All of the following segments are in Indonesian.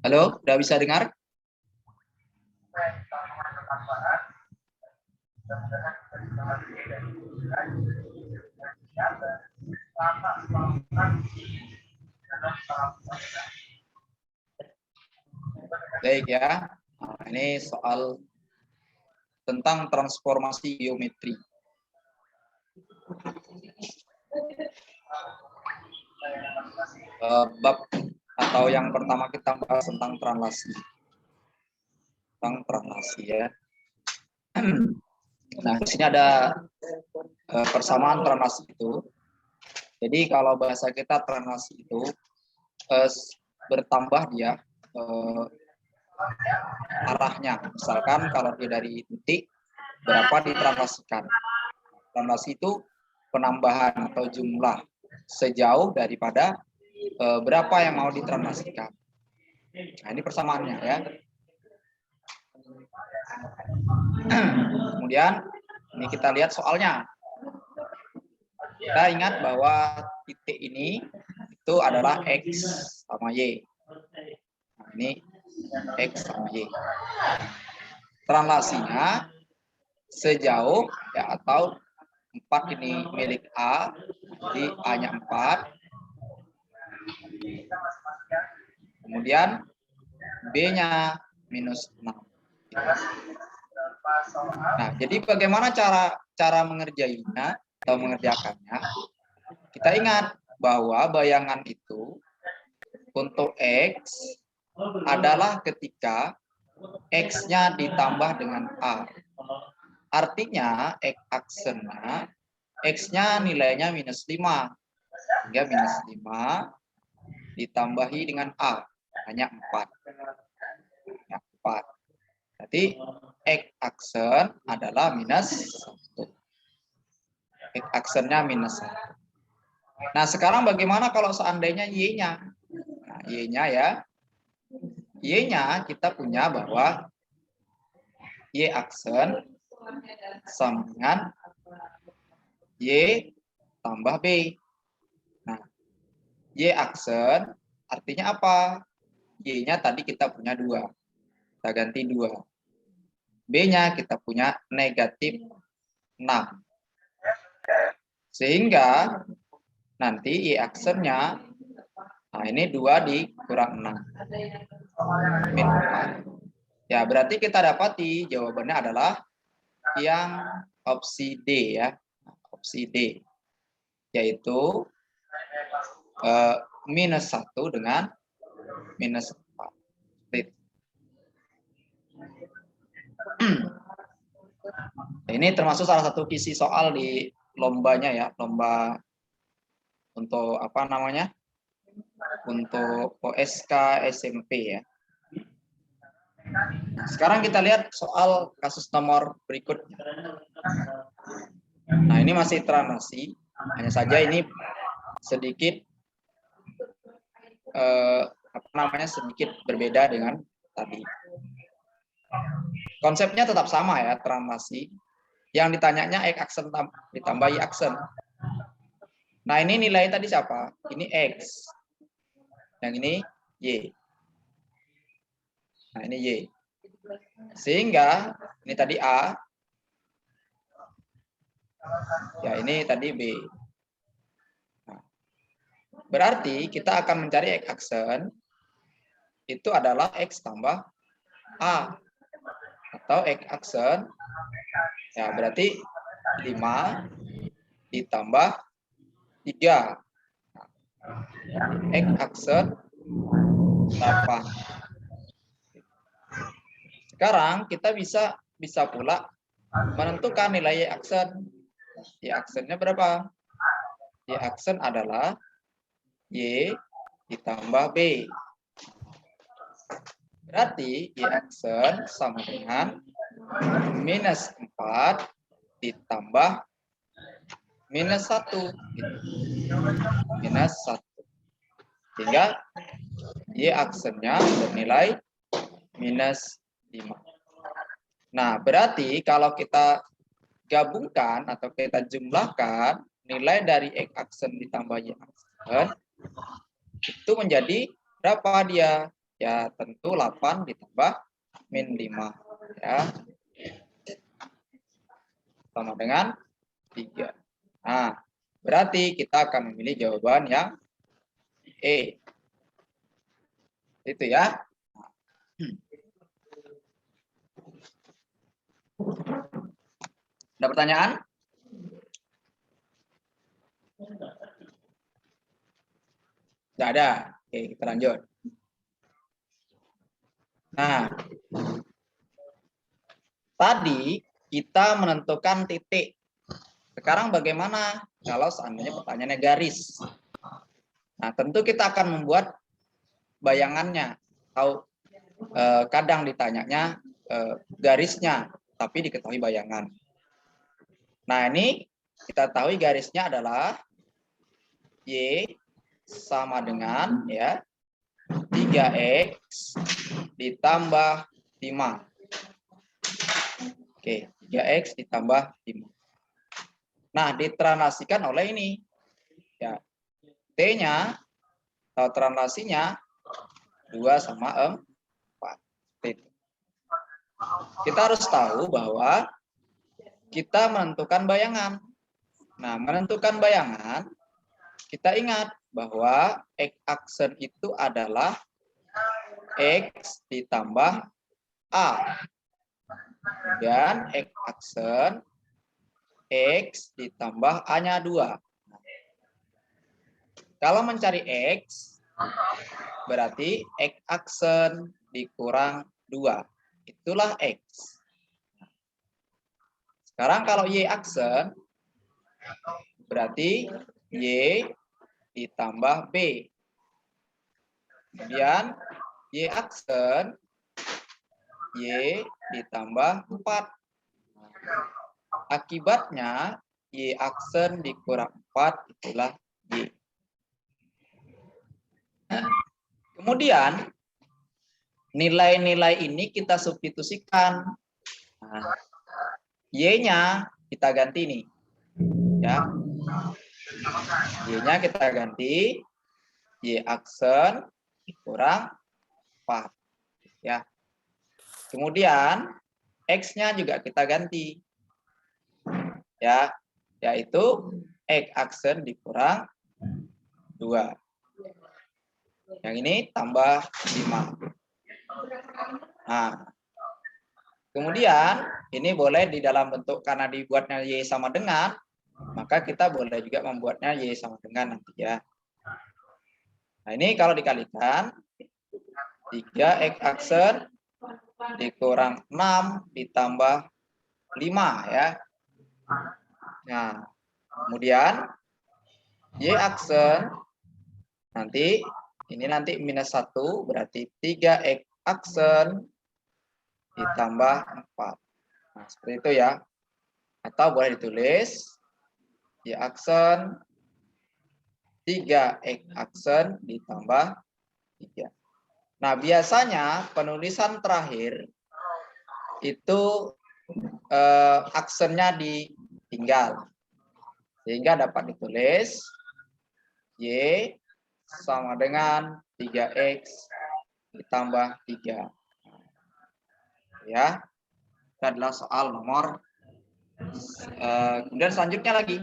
Halo, udah bisa dengar? Baik ya. Nah, ini soal tentang transformasi geometri. Bab atau yang pertama kita bahas tentang translasi. Tentang translasi ya. Nah, di sini ada persamaan translasi itu. Jadi kalau bahasa kita translasi itu bertambah dia arahnya. Misalkan kalau dia dari titik, berapa ditranslasikan. Translasi itu penambahan atau jumlah sejauh daripada berapa yang mau ditranslasikan. Nah, ini persamaannya ya. Kemudian ini kita lihat soalnya. Kita ingat bahwa titik ini itu adalah X sama Y. Nah, ini X sama Y. Translasinya sejauh ya atau 4 ini milik A, jadi A-nya 4. Kemudian B-nya -6. Nah, jadi bagaimana cara mengerjainya atau mengerjakannya? Kita ingat bahwa bayangan itu untuk X adalah ketika X-nya ditambah dengan A. Artinya X-aksennya, X-nya nilainya -5. Sehingga -5 ditambahi dengan A, hanya 4. Ya, 4. Jadi X-aksen adalah -1. X-aksennya -1. Nah, sekarang bagaimana kalau seandainya Y-nya? Nah, Y-nya ya. Y-nya kita punya bahwa Y-aksen sama dengan Y tambah B. Nah, Y-aksen artinya apa? Y-nya tadi kita punya 2. Kita ganti 2. B-nya kita punya -6. Sehingga nanti Y-aksennya, nah ini 2 dikurang 6. -4. Ya, berarti kita dapati jawabannya adalah yang opsi D ya. Opsi D. Yaitu -1 dengan -4. Ini termasuk salah satu isi soal di lombanya ya, lomba untuk apa namanya? Untuk OSK SMP ya. Nah, sekarang kita lihat soal kasus nomor berikutnya. Nah, ini masih translasi, hanya saja ini sedikit sedikit berbeda dengan tadi. Konsepnya tetap sama ya, translasi. Yang ditanyanya X-aksen ditambah Y-aksen. Nah, ini nilai tadi siapa? Ini X. Yang ini Y. Nah, ini Y. Sehingga ini tadi A. Ya, ini tadi B. Nah, berarti kita akan mencari X-aksen itu adalah X tambah A. Atau X-aksen ya berarti 5 ditambah 3. X-aksen 8. Sekarang kita bisa pula menentukan nilai Y-aksen. Y-aksennya berapa? Y-aksen adalah Y ditambah B. Berarti Y aksen sama dengan minus 4 ditambah minus 1. Minus 1. Sehingga Y aksennya bernilai minus 5. Nah, berarti kalau kita gabungkan atau kita jumlahkan nilai dari X aksen ditambah Y aksen, itu menjadi berapa dia? Ya, tentu 8 ditambah min 5. Ya. Sama dengan 3. Nah, berarti kita akan memilih jawaban yang E. Itu ya. Ada pertanyaan? Tidak ada. Oke, kita lanjut. Nah, tadi kita menentukan titik. Sekarang bagaimana kalau seandainya pertanyaannya garis? Nah, tentu kita akan membuat bayangannya. Atau kadang ditanyanya garisnya, tapi diketahui bayangan. Nah, ini kita tahu garisnya adalah Y sama dengan ya 3X ditambah 5. Oke, 3X ditambah 5. Nah, ditranslasikan oleh ini. Ya. T-nya atau translasinya 2 sama 4. Kita harus tahu bahwa kita menentukan bayangan. Nah, menentukan bayangan, kita ingat bahwa X aksen itu adalah X ditambah A. Dan X aksen X ditambah A-nya 2. Kalau mencari X, berarti X aksen dikurang 2. Itulah X. Sekarang kalau Y aksen, berarti Y ditambah B. Kemudian Y aksen, Y ditambah 4. Akibatnya, Y aksen dikurang 4, itulah Y. Kemudian, nilai-nilai ini kita substitusikan. Nah, Y-nya kita ganti nih. Ya. Y-nya kita ganti Y aksen kurang 4. Ya. Kemudian X-nya juga kita ganti. Ya, yaitu X aksen dikurang 2. Yang ini tambah 5. Nah, kemudian ini boleh di dalam bentuk karena dibuatnya Y sama dengan, maka kita boleh juga membuatnya Y sama dengan nanti ya. Nah, ini kalau dikalikan 3X aksen dikurang 6 ditambah 5 ya. Nah, kemudian Y aksen nanti ini nanti minus 1 berarti 3X aksen ditambah 4. Nah, seperti itu ya. Atau boleh ditulis Y aksen 3X aksen ditambah 3. Nah, biasanya penulisan terakhir itu aksennya ditinggal. Sehingga dapat ditulis Y sama dengan 3X ditambah 3. Ya, itu adalah soal nomor. Kemudian selanjutnya lagi.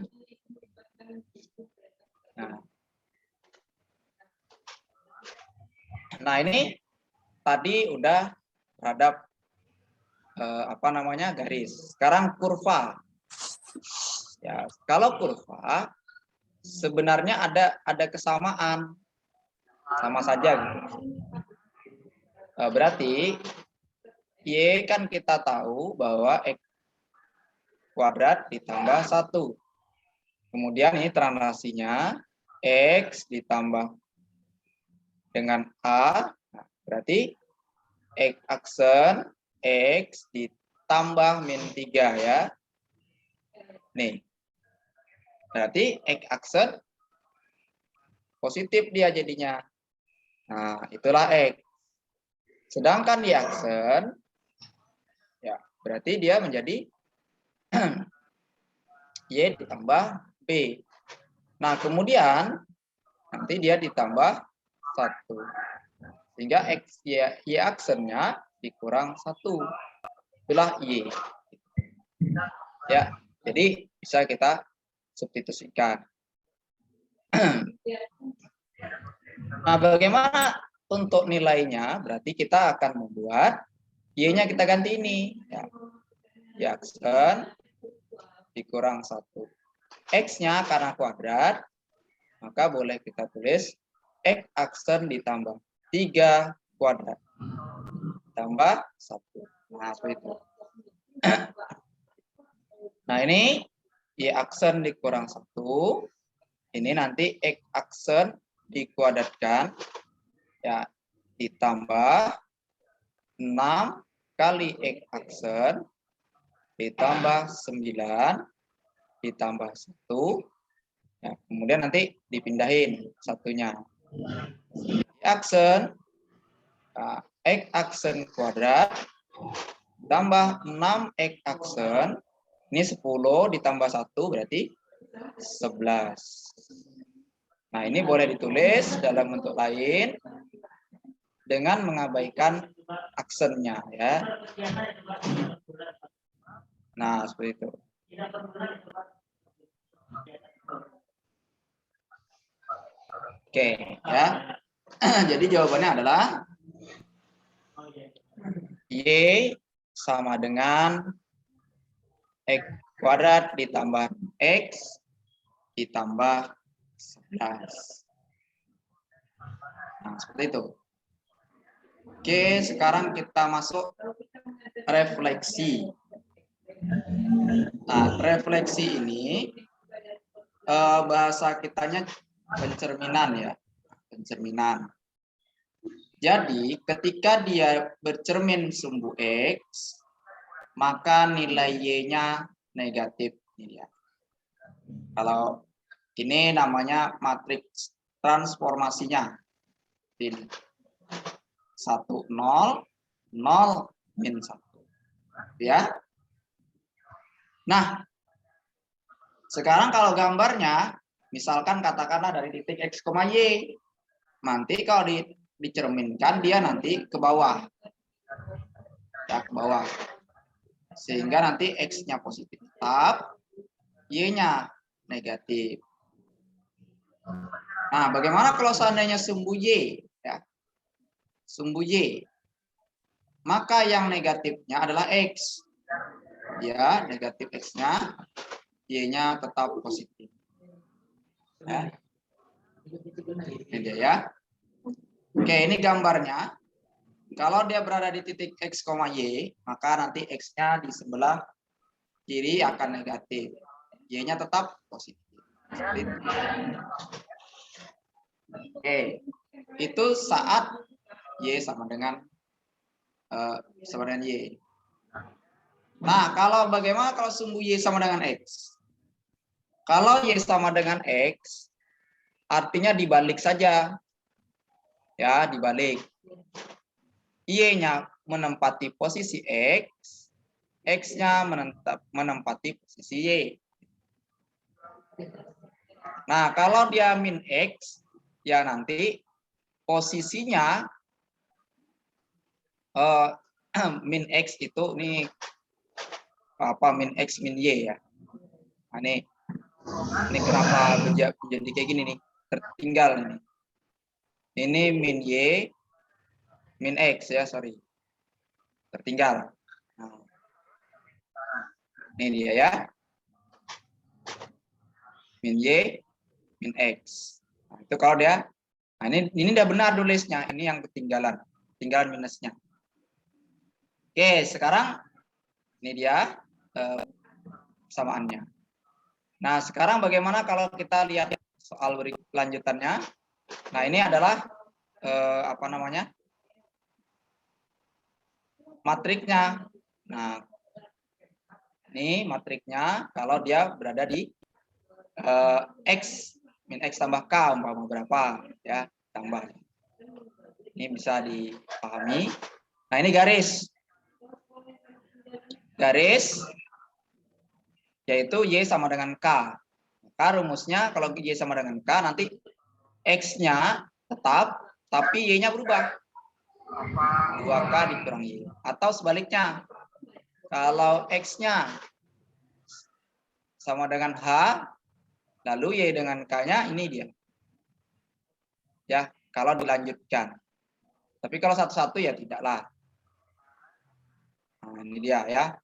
Nah, ini tadi udah terhadap garis. Sekarang kurva. Ya, kalau kurva sebenarnya ada kesamaan, sama saja. Berarti Y kan kita tahu bahwa X kuadrat ditambah 1. Kemudian ini translasinya X ditambah dengan A. Nah, berarti X aksen X ditambah min 3 ya. Nih. Berarti X aksen positif dia jadinya. Nah, itulah X. Sedangkan Y aksen, ya berarti dia menjadi Y ditambah B. Nah, kemudian nanti dia ditambah 1. Sehingga X, Y aksennya dikurang 1. Itulah Y. Ya, jadi bisa kita substitusikan. Nah, bagaimana untuk nilainya? Berarti kita akan membuat Y-nya kita ganti ini. Ya. Y aksen dikurang 1. X-nya karena kuadrat, maka boleh kita tulis X aksen ditambah 3 kuadrat. Tambah 1. Nah, seperti itu. Nah, ini Y aksen dikurang 1. Ini nanti X aksen dikuadratkan. Ya, ditambah 6 kali X aksen ditambah 9 ditambah 1. Ya, kemudian nanti dipindahin satunya. Aksen nah, X aksen kuadrat tambah 6X aksen. Ini 10 ditambah 1 berarti 11. Nah, ini boleh ditulis dalam bentuk lain dengan mengabaikan aksennya ya. Nah, seperti itu. Oke, ya. Jadi jawabannya adalah Y sama dengan X kuadrat ditambah X ditambah 11. Nah, seperti itu. Oke, sekarang kita masuk refleksi. Nah, refleksi ini bahasa kitanya pencerminan ya. Pencerminan. Jadi, ketika dia bercermin sumbu X, maka nilai Y-nya negatif. Ini ya. Kalau ini namanya matriks transformasinya. 1, 0, 0, min 1. Ya. Nah, sekarang kalau gambarnya, misalkan katakanlah dari titik X, Y. Nanti kalau dicerminkan, dia nanti ke bawah. Ya, ke bawah. Sehingga nanti X-nya positif tetap, Y-nya negatif. Nah, bagaimana kalau seandainya sumbu Y? Ya, sumbu Y. Maka yang negatifnya adalah X. Ya, negatif X-nya, Y-nya tetap positif. Ya. Ini dia ya. Oke, ini gambarnya. Kalau dia berada di titik X, Y, maka nanti X-nya di sebelah kiri akan negatif. Y-nya tetap positif. Oke, itu saat Y sama dengan Y. Nah, kalau bagaimana kalau sumbu Y sama dengan X? Kalau Y sama dengan X, artinya dibalik saja. Ya, dibalik. Y-nya menempati posisi X, X-nya menempati posisi Y. Nah, kalau dia min X, ya nanti posisinya min X itu nih apa min X min Y ya. Nah, ini kenapa jadi kayak gini nih, tertinggal ini. Ini min Y, min X ya, sorry. Tertinggal. Nah, ini dia ya. Min Y, min X. Nah, itu kalau dia, nah ini udah benar tulisnya, ini yang ketinggalan minusnya. Oke, sekarang ini dia samaannya. Nah, sekarang bagaimana kalau kita lihat soal lanjutannya? Nah, ini adalah apa namanya, matriknya. Nah, ini matriknya kalau dia berada di X, min X tambah K, umpama berapa, ya, tambah. Ini bisa dipahami. Nah, ini garis. Garis, yaitu Y sama dengan K. Maka rumusnya kalau Y sama dengan K, nanti X-nya tetap, tapi Y-nya berubah. 2K dikurangi Y. Atau sebaliknya, kalau X-nya sama dengan H, lalu Y dengan K-nya, ini dia. Ya, kalau dilanjutkan. Tapi kalau satu-satu ya tidaklah. Nah, ini dia ya.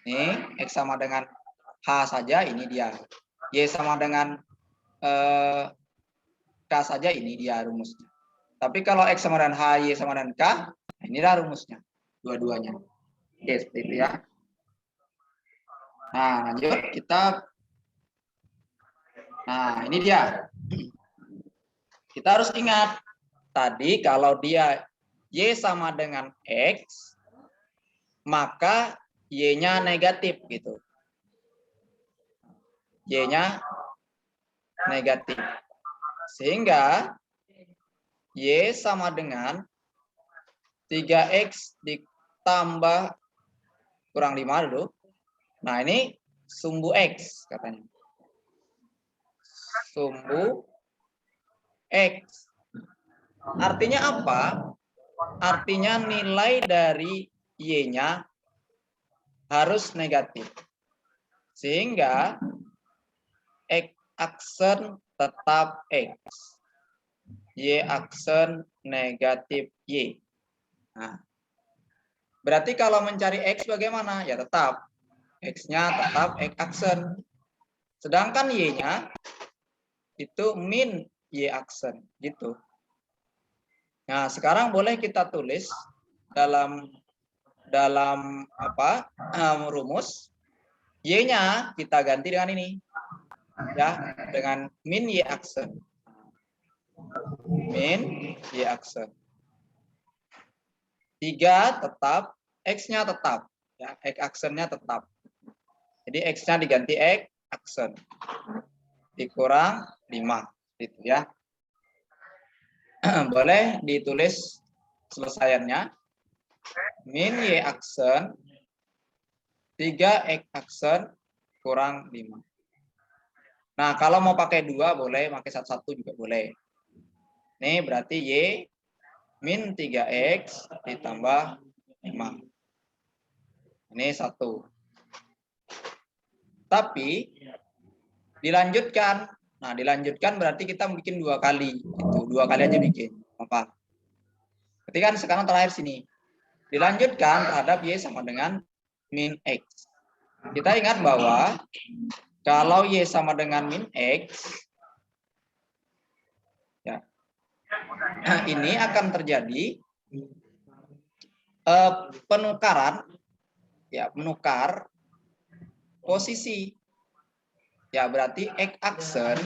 Ini X sama dengan H saja, ini dia. Y sama dengan K saja, ini dia rumusnya. Tapi kalau X sama dengan H, Y sama dengan K, inilah rumusnya. Dua-duanya. Oke, seperti itu ya. Nah, lanjut kita. Nah, ini dia. Kita harus ingat. Tadi kalau dia Y sama dengan X, maka Y-nya negatif gitu. Y-nya negatif. Sehingga Y sama dengan 3X ditambah kurang 5 dulu. Nah, ini sumbu X katanya. Sumbu X. Artinya apa? Artinya nilai dari Y-nya harus negatif. Sehingga X aksen tetap X. Y aksen negatif Y. Nah, berarti kalau mencari X bagaimana? Ya tetap. X-nya tetap X aksen. Sedangkan Y-nya itu min Y aksen. Gitu. Nah, sekarang boleh kita tulis dalam rumus. Y-nya kita ganti dengan ini. Ya, dengan min Y aksen. Min Y aksen. 3 tetap, X-nya tetap. Ya, X aksennya tetap. Jadi X-nya diganti X aksen. Dikurang 5. Gitu ya. Boleh ditulis selesaiannya. Min Y aksen 3X aksen kurang 5. Nah, kalau mau pakai 2 boleh, pakai 1 juga boleh. Ini berarti Y min 3X ditambah 5. Ini 1. Tapi dilanjutkan. Nah, dilanjutkan berarti kita bikin 2 kali. Itu 2 kali aja bikin. Apa? Ketika sekarang terakhir sini. Dilanjutkan terhadap Y sama dengan min X. Kita ingat bahwa kalau Y sama dengan min X, ya, ini akan terjadi penukaran, ya, menukar posisi. Ya, berarti X aksen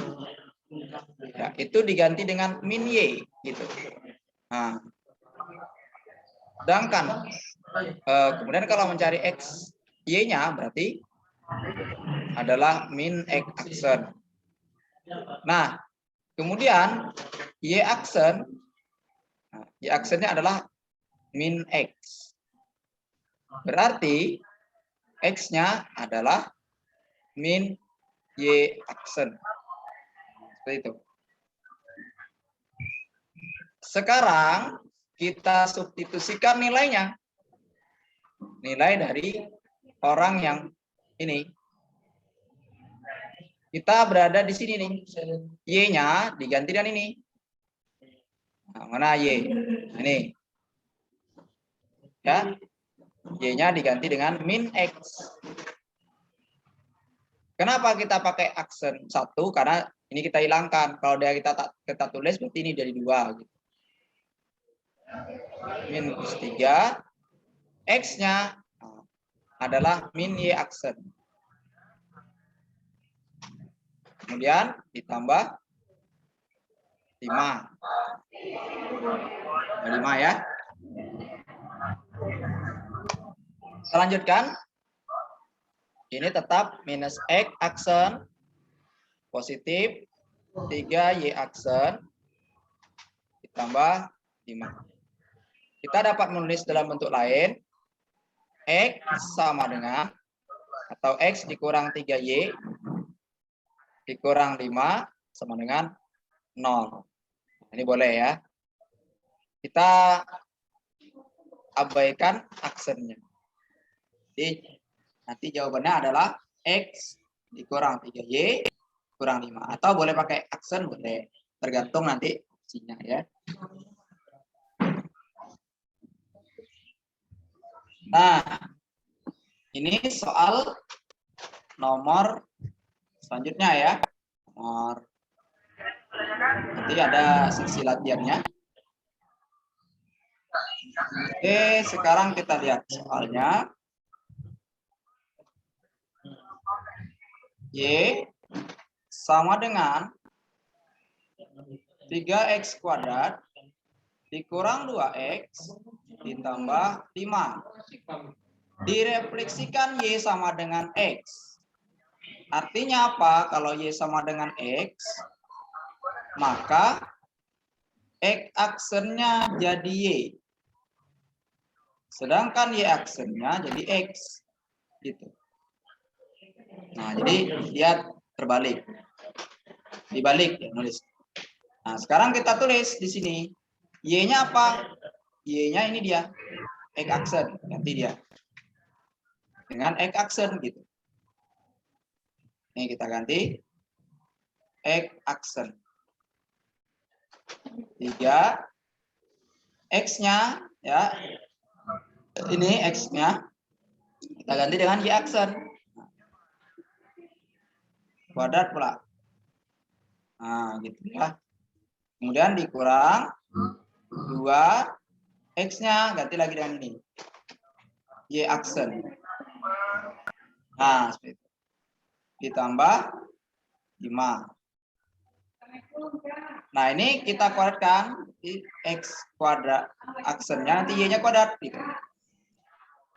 ya, itu diganti dengan min Y gitu. Nah, sedangkan kemudian kalau mencari X Y-nya berarti adalah min X aksen. Nah, kemudian Y aksen, nah, Y aksennya adalah min X. Berarti X-nya adalah min Y aksen. Seperti itu. Sekarang kita substitusikan nilainya. Nilai dari orang yang ini. Kita berada di sini nih. Y-nya diganti dengan ini. Nah, mana Y? Ini. Ya. Y-nya diganti dengan min X. Kenapa kita pakai aksen 1? Karena ini kita hilangkan. Kalau dia kita tulis berarti ini dari 2 gitu. Min plus 3. X-nya adalah min Y aksen. Kemudian ditambah 5. 5 ya. Kita lanjutkan. Ini tetap minus X aksen positif 3Y aksen ditambah 5. Kita dapat menulis dalam bentuk lain. X sama dengan atau X dikurang 3Y dikurang 5 sama dengan 0. Ini boleh ya. Kita abaikan aksennya. Jadi nanti jawabannya adalah X dikurang 3Y kurang 5. Atau boleh pakai aksen, boleh. Tergantung nanti opsinya ya. Nah, ini soal nomor selanjutnya ya. Nanti ada sesi latihannya. Oke, sekarang kita lihat soalnya. Y sama dengan 3X kuadrat dikurang 2X ditambah 5. Direfleksikan Y sama dengan X. Artinya apa? Kalau Y sama dengan X, maka X aksennya jadi Y. Sedangkan Y aksennya jadi X. Gitu. Nah, jadi dia terbalik. Dibalik ya nulis. Nah, sekarang kita tulis di sini. Y-nya apa? Y-nya ini dia. X aksen. Ganti dia. Dengan X aksen gitu. Ini kita ganti. X aksen. 3. X-nya ya. Ini X-nya. Kita ganti dengan Y aksen. Kuadrat pula. Nah, gitu ya. Kemudian dikurang 2 X-nya ganti lagi dengan ini. Y aksen. Nah, seperti itu. Ditambah 5. Nah, ini kita kuadratkan di X kuadrat aksennya, nanti Y-nya kuadrat. Gitu.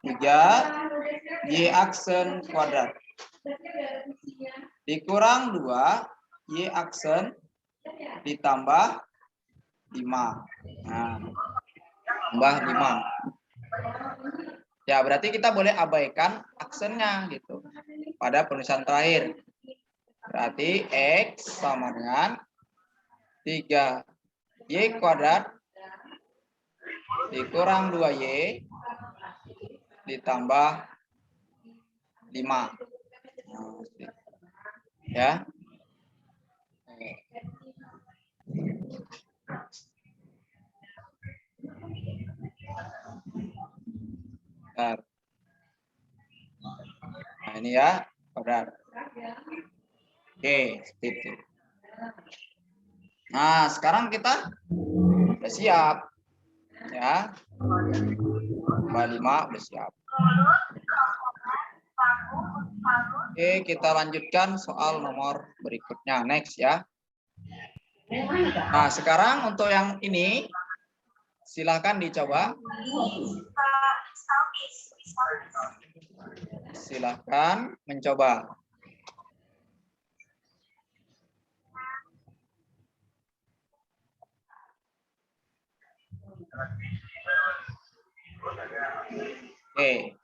3 Y aksen kuadrat. Dikurang 2 Y aksen ditambah 5. Nah, tambah 5. Ya, berarti kita boleh abaikan aksennya gitu. Pada penulisan terakhir. Berarti X sama dengan 3Y kuadrat dikurang 2Y ditambah 5. Ya. Bentar. Nah, ini ya, kuadrat. Oke, seperti itu. Nah, sekarang kita sudah siap. Ya. Tambah 5 sudah siap. Oke, kita lanjutkan soal nomor berikutnya. Next ya. Nah, sekarang untuk yang ini silakan dicoba. Silakan mencoba. Oke.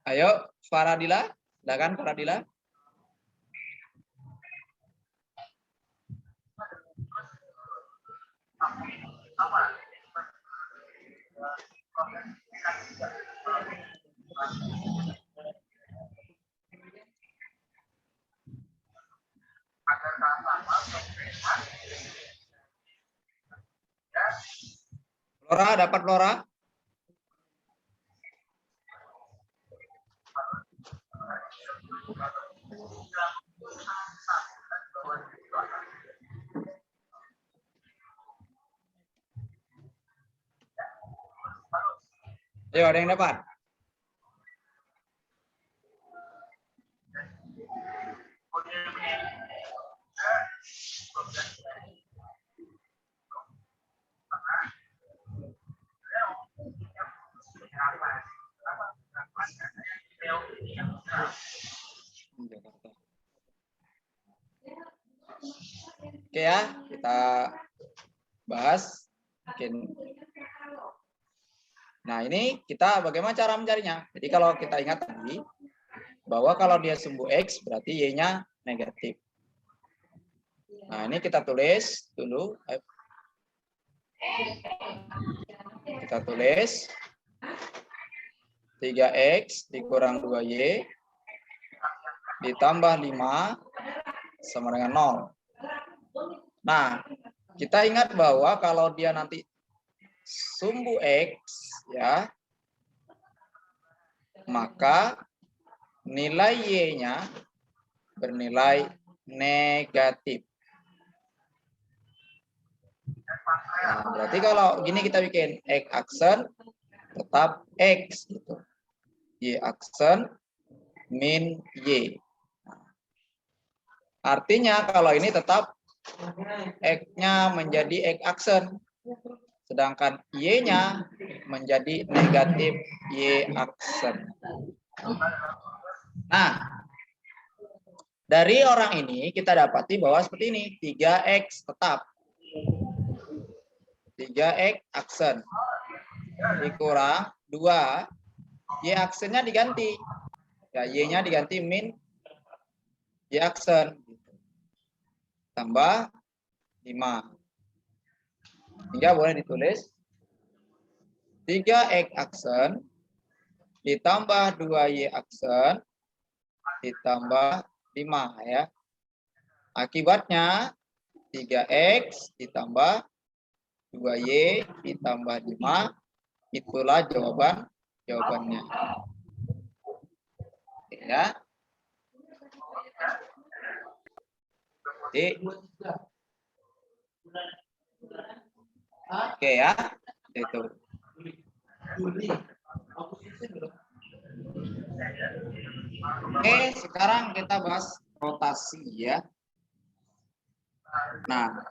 Ayo, Faradila, silakan Faradila. Flora, dapat Flora? Ayo, ada yang dapat? Oke ya, kita bahas. Nah, ini kita bagaimana cara mencarinya? Jadi kalau kita ingat tadi, bahwa kalau dia sumbu X berarti Y-nya negatif. Nah, ini kita tulis dulu. Kita tulis 3X dikurang 2Y ditambah 5 sama dengan 0. Nah, kita ingat bahwa kalau dia nanti sumbu X, ya, maka nilai Y-nya bernilai negatif. Nah, berarti kalau gini kita bikin X aksen tetap X gitu. Y aksen min Y. Artinya kalau ini tetap X-nya menjadi X aksen. Sedangkan Y-nya menjadi negatif Y aksen. Nah, dari orang ini kita dapati bahwa seperti ini. 3X tetap. 3X aksen. Dikurang 2. Y aksennya diganti. Ya, Y-nya diganti min Y aksen. Tambah 5. Hingga boleh ditulis 3X aksen ditambah 2Y aksen ditambah 5 ya. Akibatnya 3X ditambah 2Y ditambah 5, itulah jawabannya. Ya. Oke ya, itu. Oke, sekarang kita bahas rotasi ya. Nah,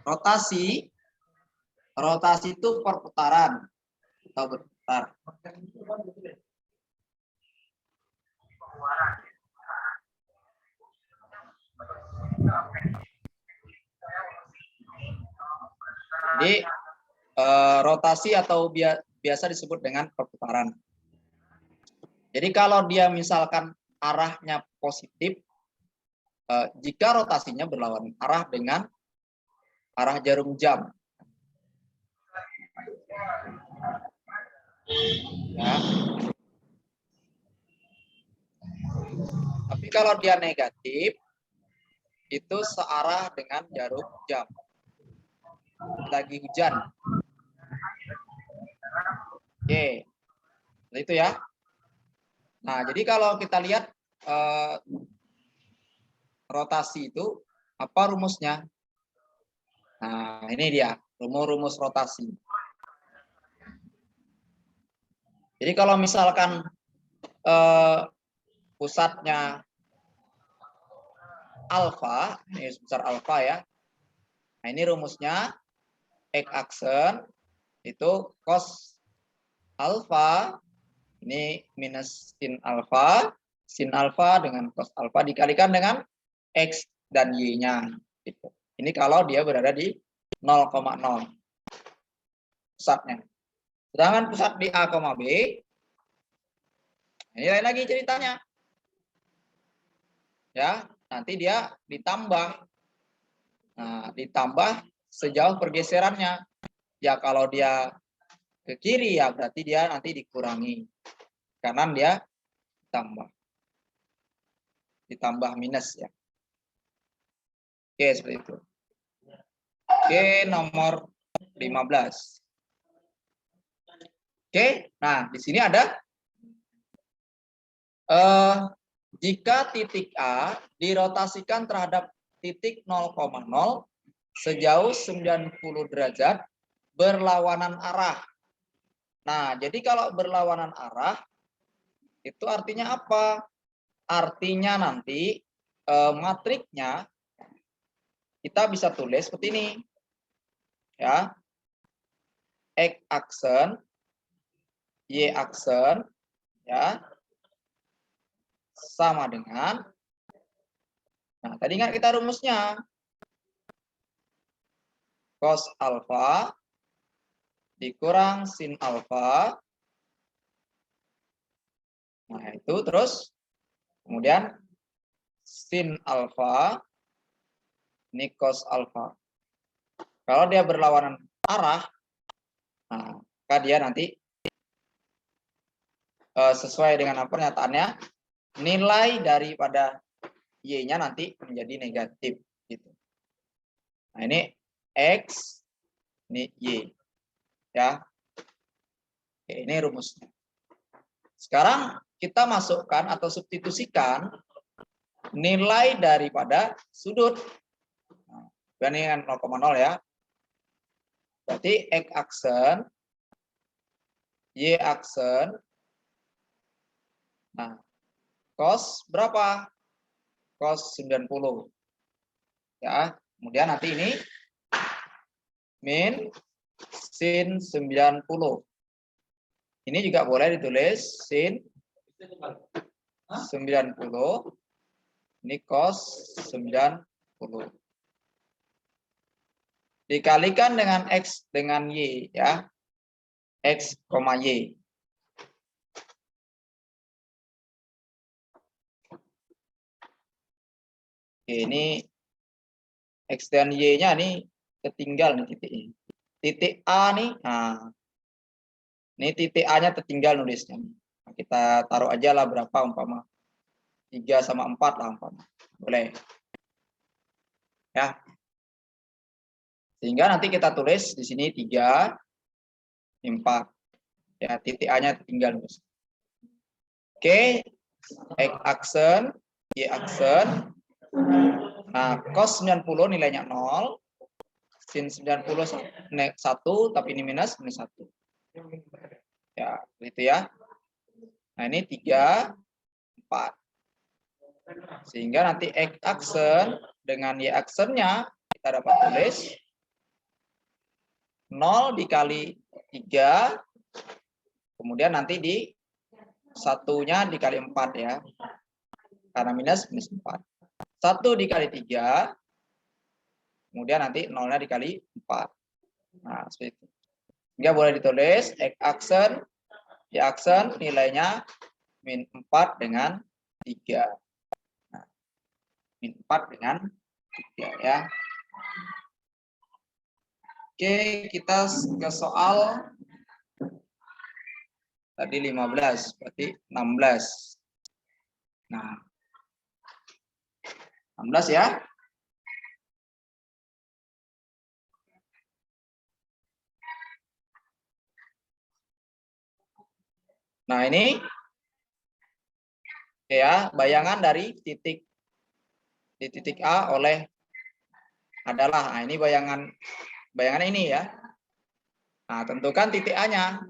rotasi itu perputaran atau berputar. Jadi rotasi atau biasa disebut dengan perputaran. Jadi kalau dia misalkan arahnya positif, jika rotasinya berlawanan arah dengan arah jarum jam. Ya. Tapi kalau dia negatif, itu searah dengan jarum jam. Lagi hujan. Oke. Nah, itu ya. Nah, jadi kalau kita lihat rotasi itu apa rumusnya? Nah, ini dia rumus rotasi. Jadi kalau misalkan pusatnya alfa, ini sebesar alfa ya. Nah, ini rumusnya X aksen itu cos alfa, ini minus sin alfa dengan cos alfa dikalikan dengan X dan Y-nya. Gitu. Ini kalau dia berada di 0,0 pusatnya. Sedangkan pusat di A, B, ini lain lagi ceritanya. Ya, nanti dia ditambah. Nah, ditambah sejauh pergeserannya. Ya, kalau dia ke kiri ya berarti dia nanti dikurangi. Kanan dia ditambah minus ya. Oke, seperti itu. Oke, nomor 15. Oke, nah di sini ada jika titik A dirotasikan terhadap titik 0,0 sejauh 90 derajat berlawanan arah. Nah, jadi kalau berlawanan arah, itu artinya apa? Artinya nanti matriknya kita bisa tulis seperti ini. Ya. X aksen, Y aksen, ya, sama dengan, nah tadi ingat kita rumusnya, cos alfa dikurang sin alfa, nah itu terus kemudian sin alfa ini cos alfa. Kalau dia berlawanan arah, nah maka dia nanti sesuai dengan apa pernyataannya, nilai daripada y-nya nanti menjadi negatif gitu. Nah, ini x, ini y. Ya. Oke, ini rumusnya. Sekarang kita masukkan atau substitusikan nilai daripada sudut. Nah, ini 0,0 ya. Berarti x aksen, y aksen. Nah, cos berapa? Cos 90. Ya, kemudian nanti ini min sin 90. Ini juga boleh ditulis sin 90. Ini cos 90. Dikalikan dengan x dengan y ya. X, y. Oke, ini X dan Y-nya nih tertinggal nih titik ini. Titik A nih, nah ini titik A-nya tertinggal nulisnya. Nah, kita taruh aja lah berapa umpama 3 sama 4 lah umpama. Boleh. Ya. Sehingga nanti kita tulis di sini 3, 4. Ya, titik A-nya tertinggal nulis. Oke, X aksen, Y aksen. Nah, cos 90 nilainya 0. Sin 90 1, tapi ini minus 1. Ya, gitu ya. Nah, ini 3, 4. Sehingga nanti X aksen dengan Y aksennya kita dapat tulis 0 dikali 3. Kemudian nanti di satunya dikali 4 ya. Karena minus 4. 1 dikali 3. Kemudian nanti 0-nya dikali 4. Nah, seperti itu. Sehingga boleh ditulis X aksen, Y aksen nilainya min 4 dengan 3. Nah, min 4 dengan 3 ya. Oke, kita ke soal tadi 15, berarti 16. Nah, 16 ya. Nah, ini ya bayangan dari titik di titik A oleh adalah, nah ini bayangan ini ya. Nah, tentukan titik A-nya.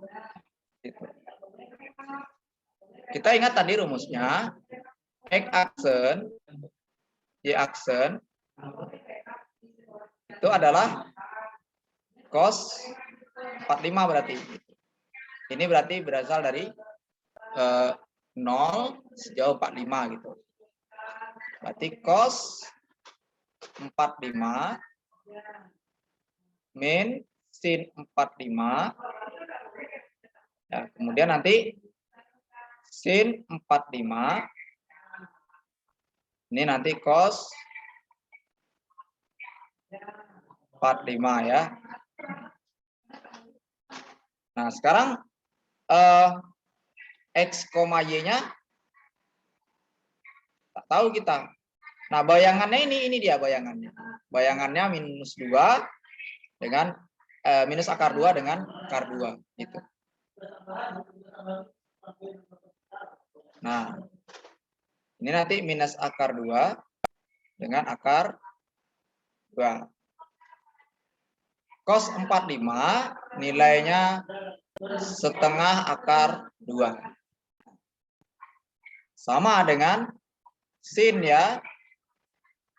Kita ingat tadi rumusnya X aksen, Y aksen itu adalah cos 45 berarti. Ini berarti berasal dari 0 sejauh 45 gitu. Berarti cos 45 min sin 45. Ya, kemudian nanti sin 45 ini nanti cos 45 ya. Nah, sekarang X, Y-nya tak tahu kita. Nah, bayangannya ini dia bayangannya. Bayangannya minus 2 dengan minus akar 2 dengan akar 2 gitu. Nah, ini nanti minus akar 2 dengan akar 2. Cos 45 nilainya setengah akar 2. Sama dengan sin ya.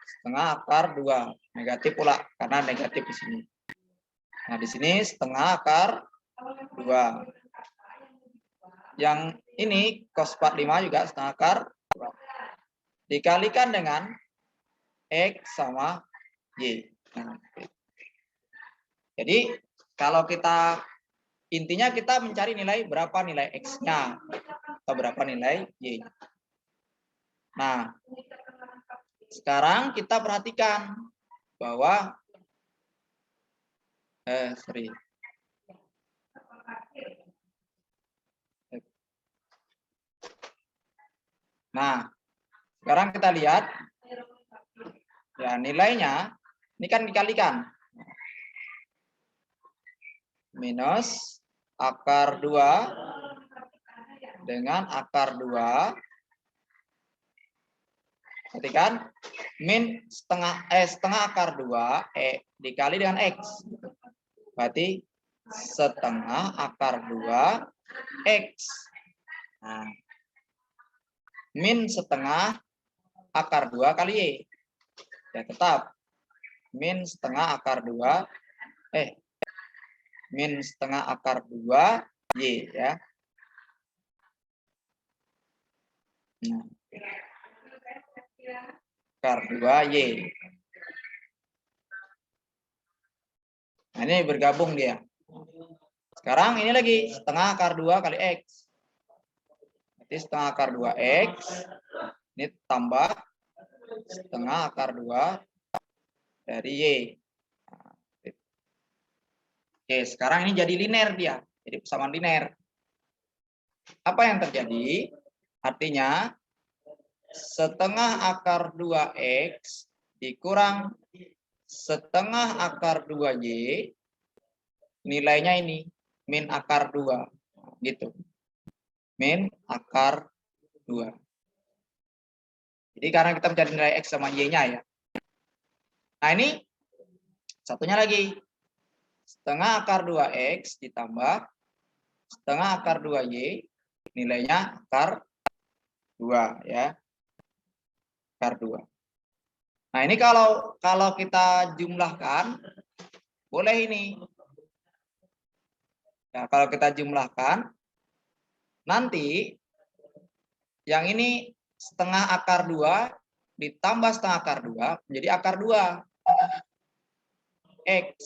Setengah akar 2. Negatif pula karena negatif di sini. Nah, di sini setengah akar 2. Yang ini cos 45 juga setengah akar 2. Dikalikan dengan X sama Y. Nah, jadi kalau kita intinya kita mencari nilai berapa nilai X-nya atau berapa nilai Y. Nah, sekarang kita perhatikan bahwa Nah, sekarang kita lihat ya nilainya ini kan dikalikan minus akar 2 dengan akar 2. Perhatikan min setengah akar 2 dikali dengan X. Berarti setengah akar 2 X. Nah, min setengah akar 2 kali Y. Ya tetap min setengah akar 2 min setengah akar 2 Y ya. Nah, akar 2 Y. Nah, ini bergabung dia. Sekarang ini lagi setengah akar 2 kali X. Berarti setengah akar 2X. Ini tambah setengah akar 2 dari Y. Oke, sekarang ini jadi linear dia. Jadi persamaan linear. Apa yang terjadi? Artinya setengah akar 2X dikurang setengah akar 2Y, nilainya ini min akar 2 gitu. Min akar 2. Jadi karena kita mencari nilai X sama Y-nya ya. Nah, ini satunya lagi. Setengah akar 2X ditambah setengah akar 2Y, nilainya akar 2 ya. Akar 2. Nah, ini kalau kita jumlahkan boleh ini. Ya, kalau kita jumlahkan nanti yang ini setengah akar 2 ditambah setengah akar 2 menjadi akar 2 X.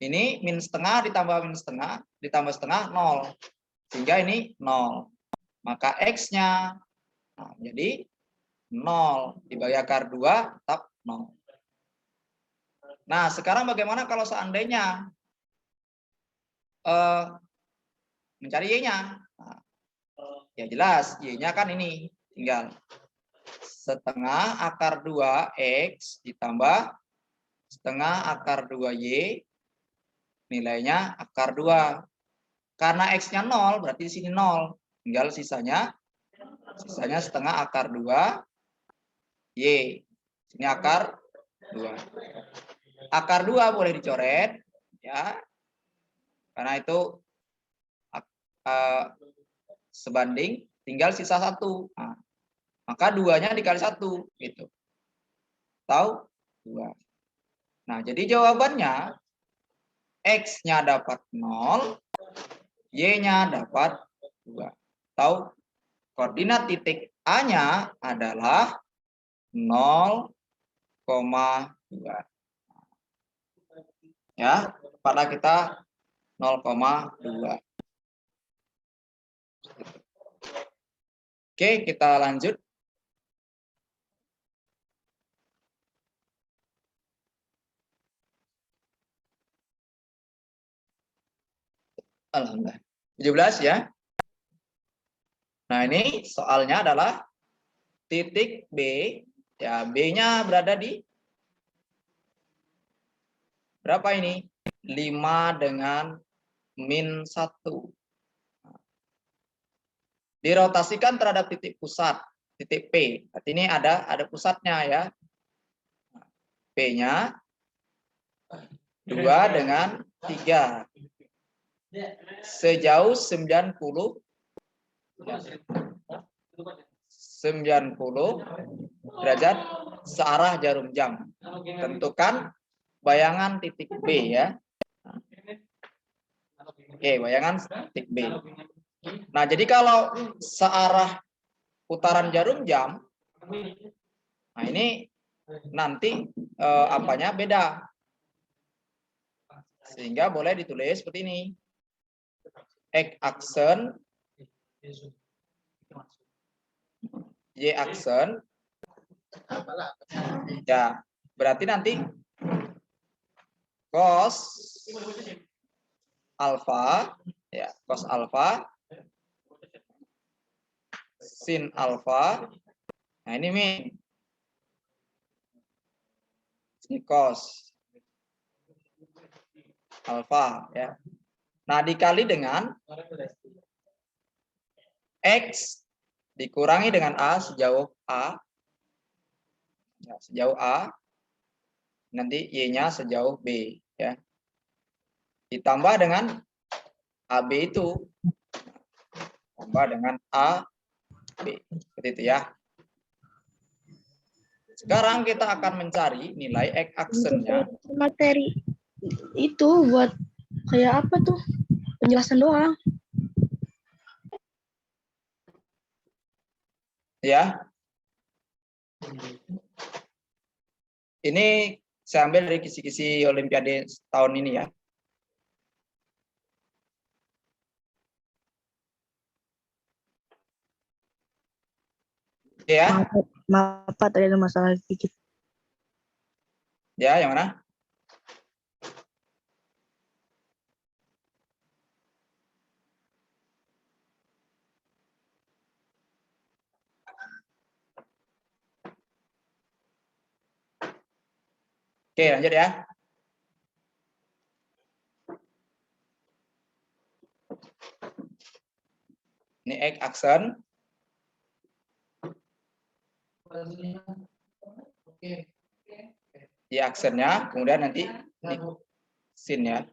Ini min setengah ditambah min setengah ditambah setengah 0. Sehingga ini 0. Maka X-nya jadi 0 dibagi akar 2 tetap 0. Nah, sekarang bagaimana kalau seandainya mencari Y-nya? Nah, ya jelas, Y-nya kan ini tinggal setengah akar 2X ditambah setengah akar 2Y, nilainya akar 2. Karena X-nya 0, berarti di sini 0. Tinggal sisanya setengah akar 2 Y. Sini akar 2. Akar 2 boleh dicoret ya. Karena itu sebanding, tinggal sisa 1. Nah, maka 2-nya dikali 1 gitu. Tahu? 2. Nah, jadi jawabannya X-nya dapat 0, Y-nya dapat 2. Tahu? Koordinat titik A-nya adalah 0,2. Ya, pada kita 0,2. Oke, kita lanjut. Alhamdulillah. 17 ya. Nah, ini soalnya adalah titik B. Ya, B-nya berada di berapa ini? 5 dengan min 1. Dirotasikan terhadap titik pusat, titik P. Berarti ini ada pusatnya ya. P-nya 2 dengan 3. sejauh 90 derajat searah jarum jam. Tentukan bayangan titik B ya. Oke, bayangan titik B. Nah, jadi kalau searah putaran jarum jam, nah ini nanti apanya beda. Sehingga boleh ditulis seperti ini. X aksen, Y aksen. Ya, berarti nanti cos alfa, ya, cos alfa, sin alfa. Nah, ini min. Ini cos alfa ya. Nah, dikali dengan X dikurangi dengan A sejauh A. Ya, sejauh A. Nanti Y-nya sejauh B ya. Ditambah dengan AB itu. Tambah dengan AB. Seperti itu ya. Sekarang kita akan mencari nilai X aksennya. Materi itu buat kayak apa tuh? Penjelasan doang. Ya. Ini saya ambil dari kisi-kisi Olimpiade tahun ini ya. Ya. Maaf, tadi ada masalah sedikit. Ya, yang mana? Oke, lanjut ya. Ini X aksen. Y aksennya, kemudian nanti ini sin ya.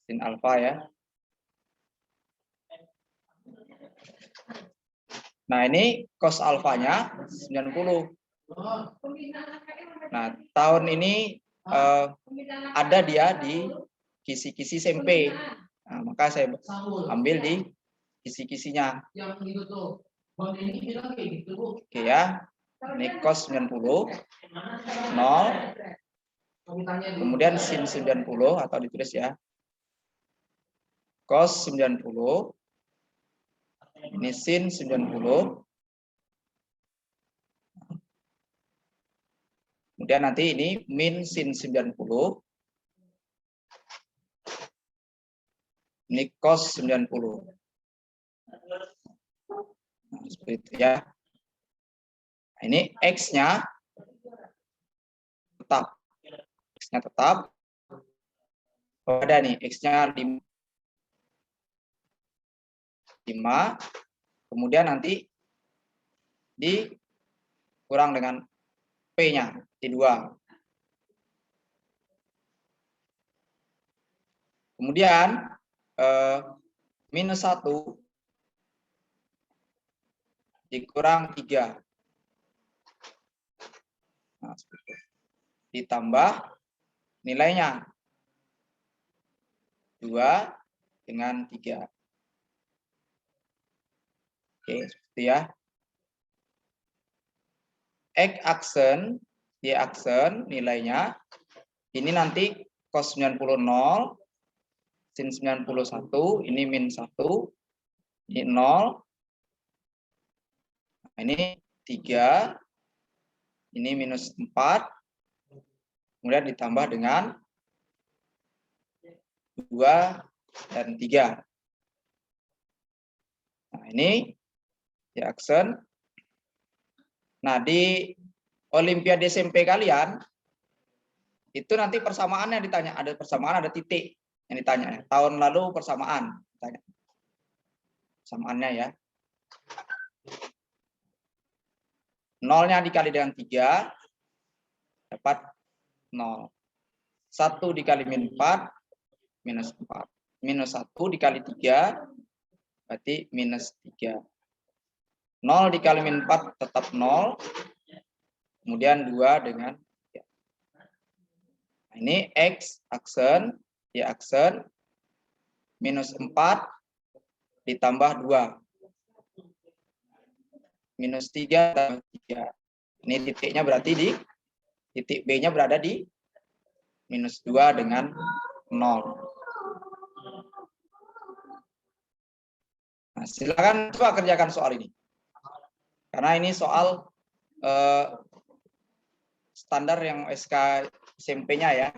Sin alfa ya. Nah, ini cos alfanya 90. Nah, tahun ini ada dia di kisi-kisi SMP. Nah, maka saya ambil di kisi-kisinya. Oke ya. Ini cos 90, 0. Kemudian sin 90 atau ditulis ya. Cos 90. Ini sin 90. Kemudian nanti ini min sin 90. Ini cos 90. Nah, seperti itu ya. Nah, ini X-nya tetap. X-nya tetap. Oh, ada nih, X-nya 5. Kemudian nanti dikurang dengan P-nya, di 2. Kemudian minus 1 dikurang 3. Nah, ditambah nilainya 2 dengan 3. Oke, seperti ya. X aksen, Y aksen nilainya ini nanti cos 90 0, sin 91, ini min 1, ini 0. Nah, ini 3, ini minus 4, kemudian ditambah dengan 2 dan 3. Nah, ini Y aksen. Nah, di Olimpiade SMP kalian, itu nanti persamaannya ditanya. Ada persamaan, ada titik yang ditanya. Tahun lalu persamaan. Ditanya. Persamaannya ya. 0-nya dikali dengan 3, dapat 0. 1 dikali min 4, minus 4. Minus 1 dikali 3, berarti minus 3. 0 dikali min 4 tetap 0. Kemudian 2 dengan 3. Nah, ini X aksen, Y aksen, minus 4 ditambah 2. Minus 3 tambah 3. Ini titiknya berarti di titik B-nya berada di minus 2 dengan 0. Nah, silakan coba kerjakan soal ini. Karena ini soal standar yang SK SMP-nya ya.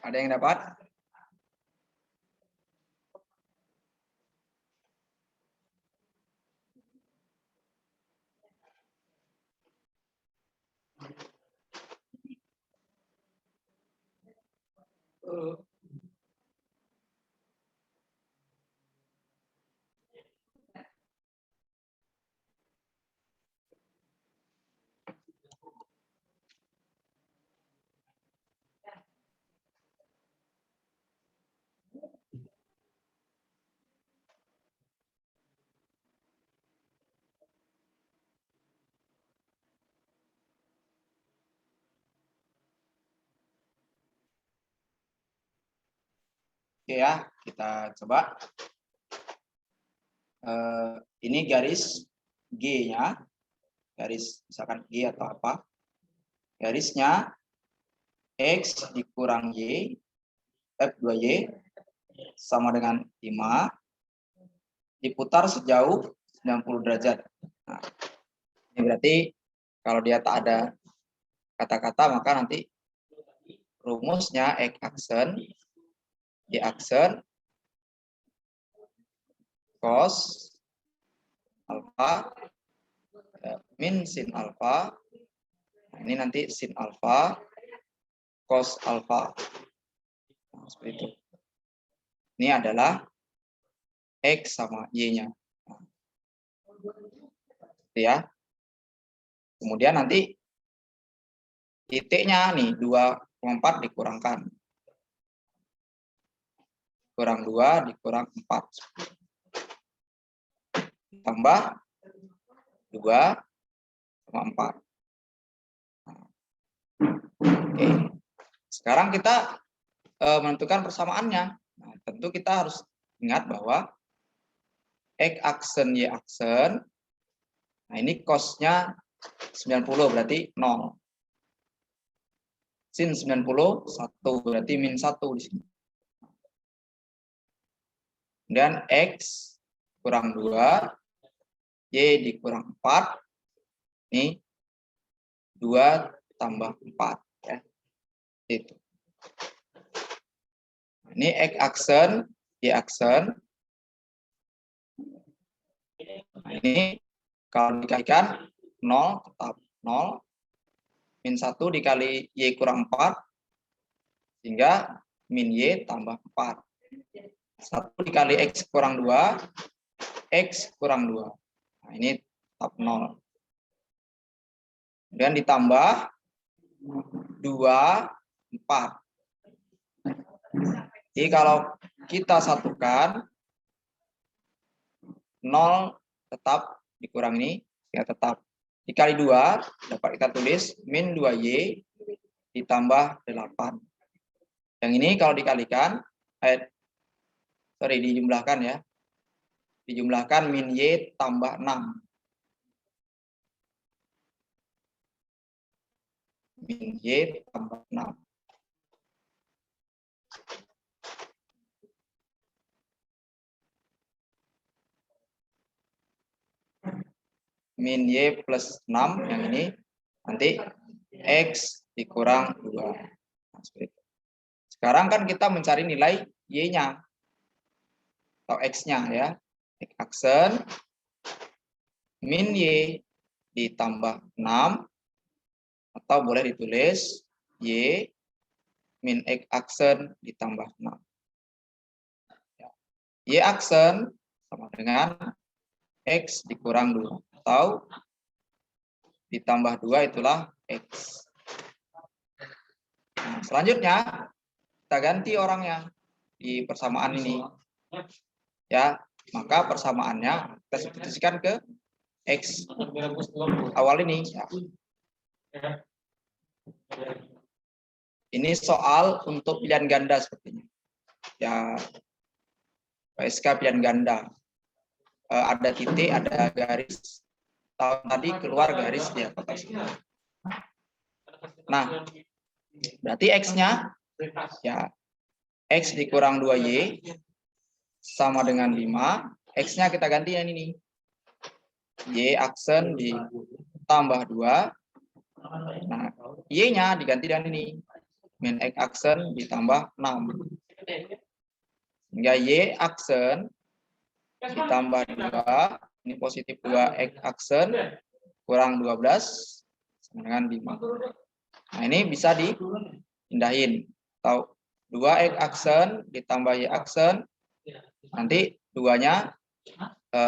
Ada yang dapat? Oke ya, kita coba. Ini garis G-nya, garis misalkan G atau apa. Garisnya X dikurang Y, F2Y sama dengan 5, diputar sejauh 90 derajat. Nah, ini berarti kalau dia tak ada kata-kata, maka nanti rumusnya X aksen, Y aksen, cos alfa min sin alfa. Nah, ini nanti sin alfa cos alfa. Nah, seperti itu. Ini adalah X sama Y-nya. Nah, ya. Kemudian nanti titiknya nih 2,4 dikurangkan. Kurang 2 dikurang 4. Tambah 2,4. Oke. Sekarang kita menentukan persamaannya. Nah, tentu kita harus ingat bahwa X aksen Y aksen. Nah, ini cos-nya 90 berarti 0. Sin 90 1 berarti min 1 di sini. Dan X kurang 2, Y dikurang 4, ini 2 tambah 4. Ya. Itu. Ini X aksen, Y aksen. Nah, ini kalau dikalikan 0 tetap 0. Min 1 dikali Y kurang 4, sehingga min Y tambah 4. 1 dikali X kurang 2, X kurang 2. Nah, ini tetap 0. Kemudian ditambah 2, 4. Jadi kalau kita satukan 0 tetap dikurang ini ya tetap dikali 2 dapat kita tulis min 2y ditambah 8. Yang ini kalau dikalikan dijumlahkan ya. Dijumlahkan min y tambah 6. Min y tambah 6. Min y plus 6 yang ini nanti x dikurang 2. Nah, seperti itu. Sekarang kan kita mencari nilai y-nya atau x-nya ya. X aksen min y ditambah 6 atau boleh ditulis y min x aksen ditambah 6. Y aksen sama dengan x dikurang 2 atau ditambah 2 itulah x. Nah, selanjutnya kita ganti orangnya di persamaan ini. Ya, maka persamaannya kita substitusikan ke x awal ini. Ya. Ini soal untuk pilihan ganda sepertinya. Ya, PSK pilihan ganda. Ada titik, ada garis. Tadi keluar garis di atas. Nah, berarti x-nya ya x dikurang 2y sama dengan 5. X-nya kita ganti yang ini. Y aksen ditambah 2. Nah, y-nya diganti dengan ini. Min x aksen ditambah 6. Sehingga y aksen ditambah 2. Ini positif 2 x aksen kurang 12 sama dengan 5. Nah, ini bisa dipindahin. Atau 2 x aksen ditambah y aksen. Nanti 2-nya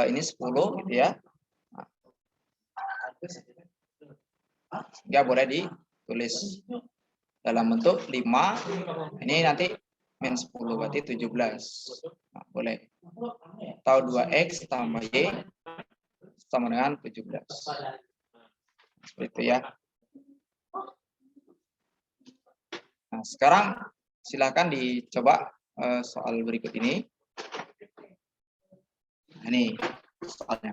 ini 10 gitu ya. Sehingga boleh ditulis dalam bentuk 5. Ini nanti min 10 berarti 17. Nah, boleh. Atau 2x tambah y sama dengan 17. Seperti itu ya. Nah, sekarang silakan dicoba soal berikut ini. Nah, ini soalnya.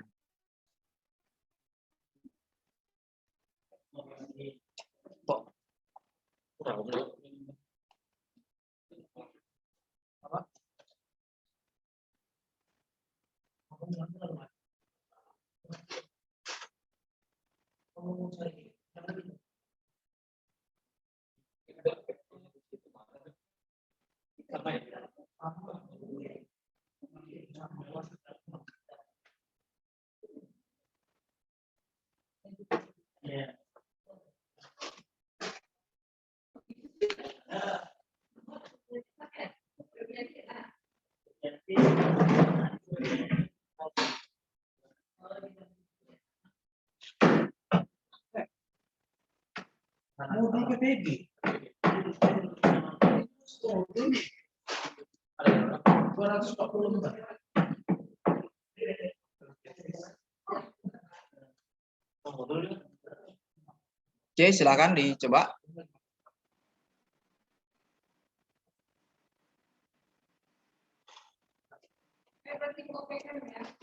Oke, silakan dicoba.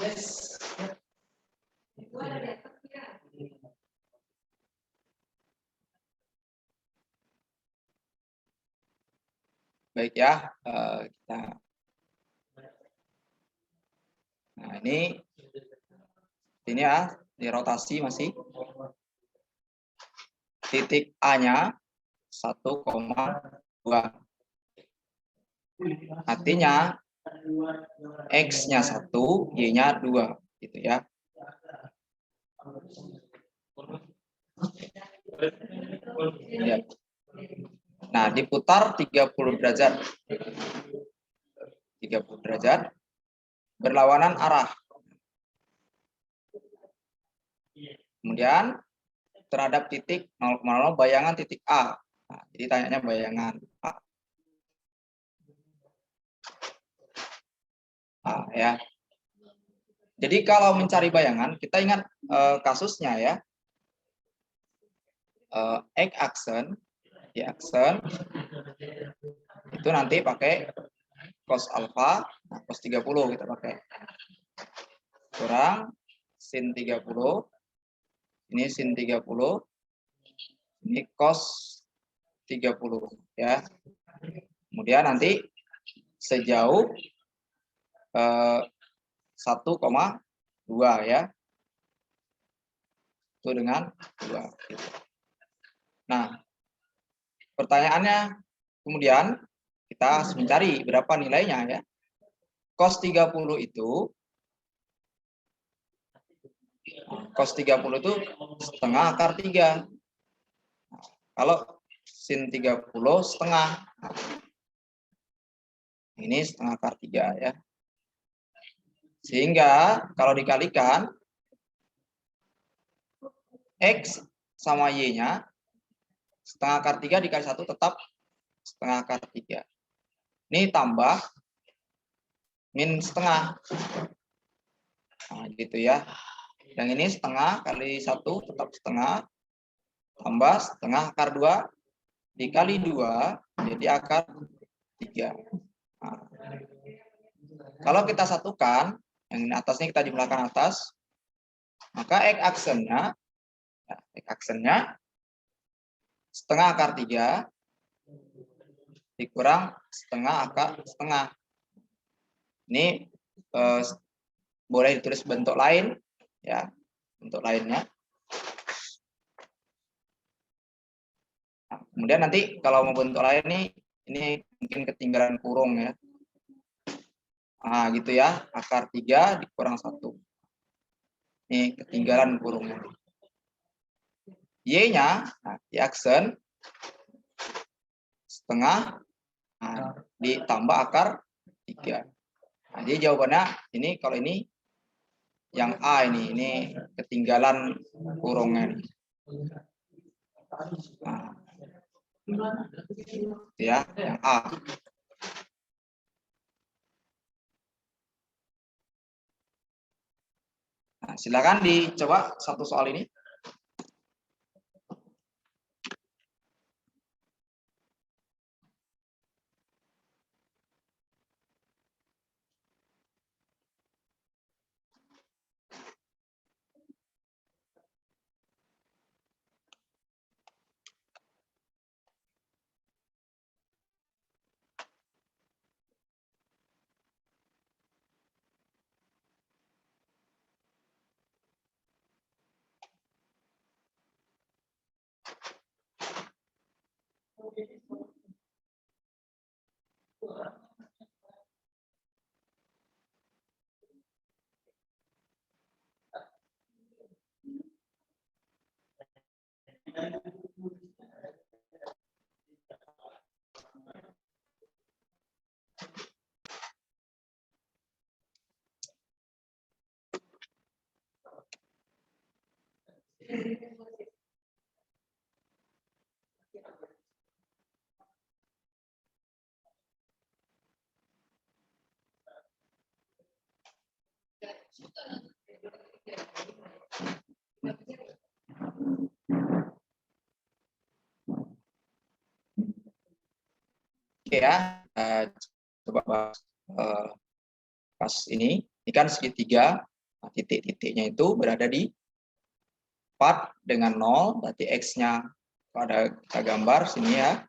Yes. Baik ya, kita. Nah, ini ya, dirotasi masih. Titik A-nya 1,2. Artinya X-nya 1, Y-nya 2 gitu ya. Ya. Nah, diputar 30 derajat. 30 derajat berlawanan arah. Kemudian terhadap titik 0,0 bayangan titik A. Nah, jadi tanyanya bayangan A. Ya. Jadi kalau mencari bayangan, kita ingat kasusnya ya. X aksen, Y aksen, itu nanti pakai cos alfa, nah, cos 30 kita pakai. Kurang sin 30, ini sin 30, ini cos 30 ya. Kemudian nanti sejauh 1,2 ya. Itu dengan 2. Nah, pertanyaannya kemudian kita harus mencari berapa nilainya ya. Cos 30 itu setengah akar 3. Nah, kalau sin 30 setengah. Ini setengah akar 3 ya. Sehingga kalau dikalikan X sama Y-nya setengah akar 3 dikali 1 tetap setengah akar 3. Ini tambah min setengah. Nah, gitu ya. Yang ini setengah kali 1 tetap setengah. Tambah setengah akar 2 dikali 2 jadi akar 3. Nah, kalau kita satukan, yang ini atasnya kita jumlahkan atas, maka X aksennya setengah akar 3 dikurang setengah akar setengah. Ini boleh ditulis bentuk lain ya, bentuk lainnya. Nah, kemudian nanti kalau mau bentuk lain ini mungkin ketinggalan kurung ya. Nah, gitu ya, akar 3 dikurang 1. Ini ketinggalan kurungnya. Y-nya, nah, Y aksen setengah ditambah akar 3. Nah, jadi jawabannya ini kalau ini yang A ini ketinggalan kurungnya nih. Nah, ya, yang A. Nah, silakan dicoba satu soal ini. Oke ya, coba bahas pas ini kan segitiga, nah, titik-titiknya itu berada di 4 dengan 0, berarti X-nya pada kita gambar sini ya.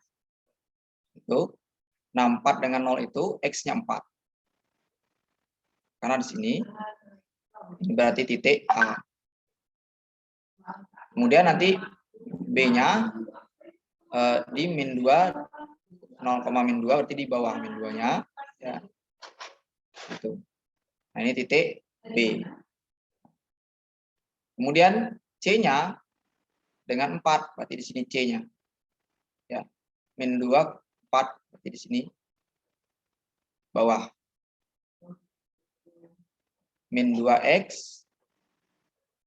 Itu. Nah, 4 dengan 0 itu X-nya 4. Karena di sini berarti titik A. Kemudian nanti B-nya di min 2, 0,-2 berarti di bawah min 2-nya. Ya. Itu. Nah, ini titik B. Kemudian C-nya dengan 4, berarti di sini C-nya. Ya. Min 2, 4, berarti di sini bawah. Min 2X,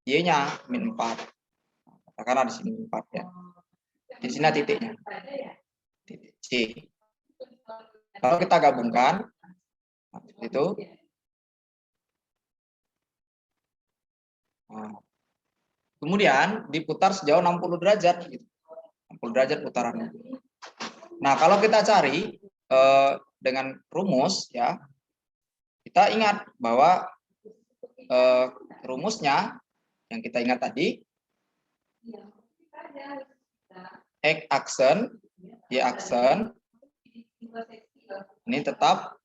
Y-nya min 4. Katakanlah di sini 4 ya. Di sini titiknya. Titik C. Kalau kita gabungkan, itu. Nah, kemudian diputar sejauh 60 derajat. Gitu. 60 derajat putarannya. Nah, kalau kita cari dengan rumus, ya, kita ingat bahwa rumusnya yang kita ingat tadi, X aksen, Y aksen, ini tetap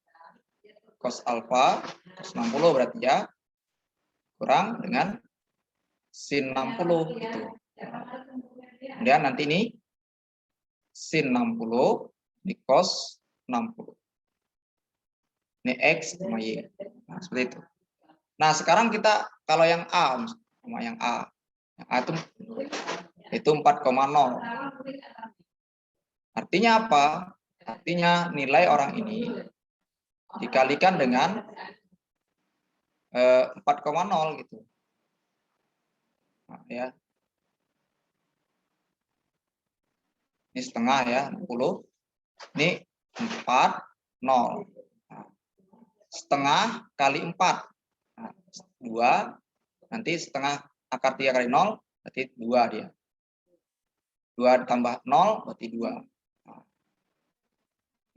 cos alfa, cos 60 berarti ya, kurang dengan sin 60 gitu. Kemudian nanti ini sin 60 di cos 60. Ini X sama Y. Nah, seperti itu. Nah, sekarang kita kalau yang A, sama yang A. Yang A itu 4,0. Artinya apa? Artinya nilai orang ini dikalikan dengan 4,0 gitu. Nah, ya. Ini setengah ya, 60. Ini 4, 0. Nah, setengah kali 4. Nah, 2. Nanti setengah akar 3 kali 0, berarti 2 dia. 2 ditambah 0, berarti 2. Nah,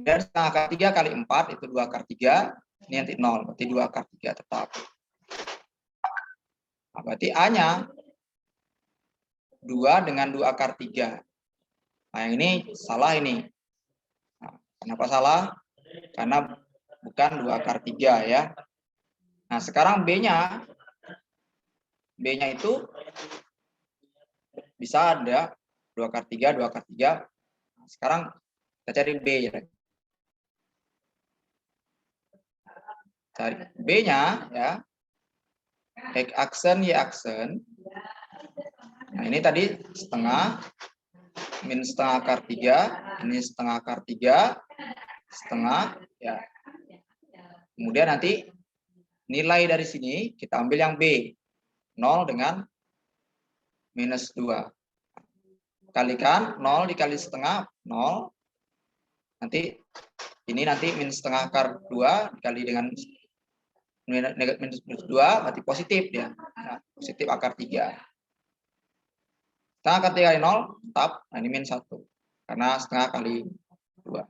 dan setengah akar 3 kali 4, itu 2 akar 3. Ini nanti 0, berarti 2 akar 3 tetap. Nah, berarti A-nya 2 dengan 2 akar 3. Nah, yang ini salah ini. Nah, kenapa salah? Karena bukan 2 akar 3 ya. Nah, sekarang B-nya itu bisa ada 2 akar 3, 2 akar 3. Nah, sekarang kita cari B ya. Cari B-nya ya. X aksen, Y aksen. Nah, ini tadi setengah, min setengah akar 3, ini setengah akar 3, setengah, ya. Kemudian nanti nilai dari sini kita ambil yang B, 0 dengan minus 2. Kalikan 0 dikali setengah, 0. Nanti ini nanti min setengah akar 2 dikali dengan minus 2, berarti positif ya. Nah, positif akar 3. Setengah akar 3 kali 0, tetap. Nah, ini min 1. Karena setengah kali 2.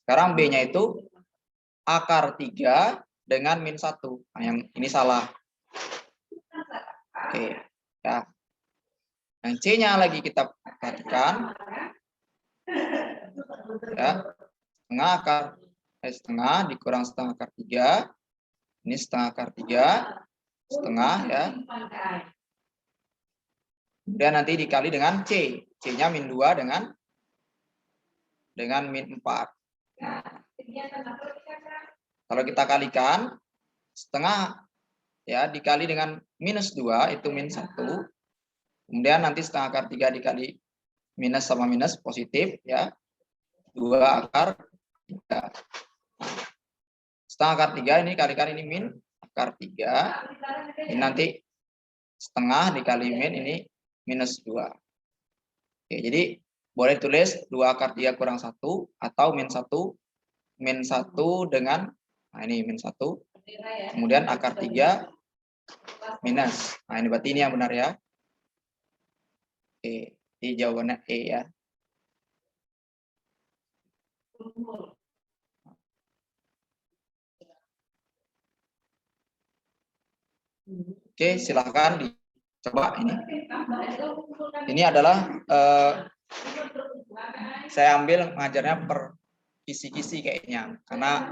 Sekarang B-nya itu akar 3 dengan min 1. Nah, yang ini salah. Oke. Ya. Yang C-nya lagi kita perhatikan. Ya. Setengah dikurang setengah akar 3. Ini setengah akar 3. Setengah ya. Kemudian nanti dikali dengan C. C-nya min 2 dengan min 4. Nah, kalau kita kalikan setengah ya dikali dengan minus 2 itu min 1. Kemudian nanti setengah akar 3 dikali minus sama minus positif ya. 2 akar 3. Setengah akar 3 ini kalikan ini min akar 3. Ini nanti setengah dikali min ini minus 2. Oke, jadi boleh tulis 2 akar 3 kurang 1 atau min 1 dengan, nah ini min 1. Kemudian akar 3 minus. Nah ini berarti ini yang benar ya. Oke, ini jawabannya E ya. Oke, silahkan dicoba ini. Ini adalah saya ambil mengajarnya per kisi-kisi kayaknya, karena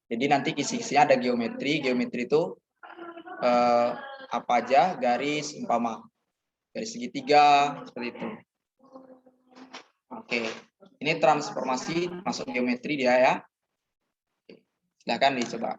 jadi nanti kisi-kisinya ada geometri. Geometri itu apa aja, garis, umpama garis segitiga seperti itu. Oke, ini transformasi masuk geometri dia ya. Silakan dicoba.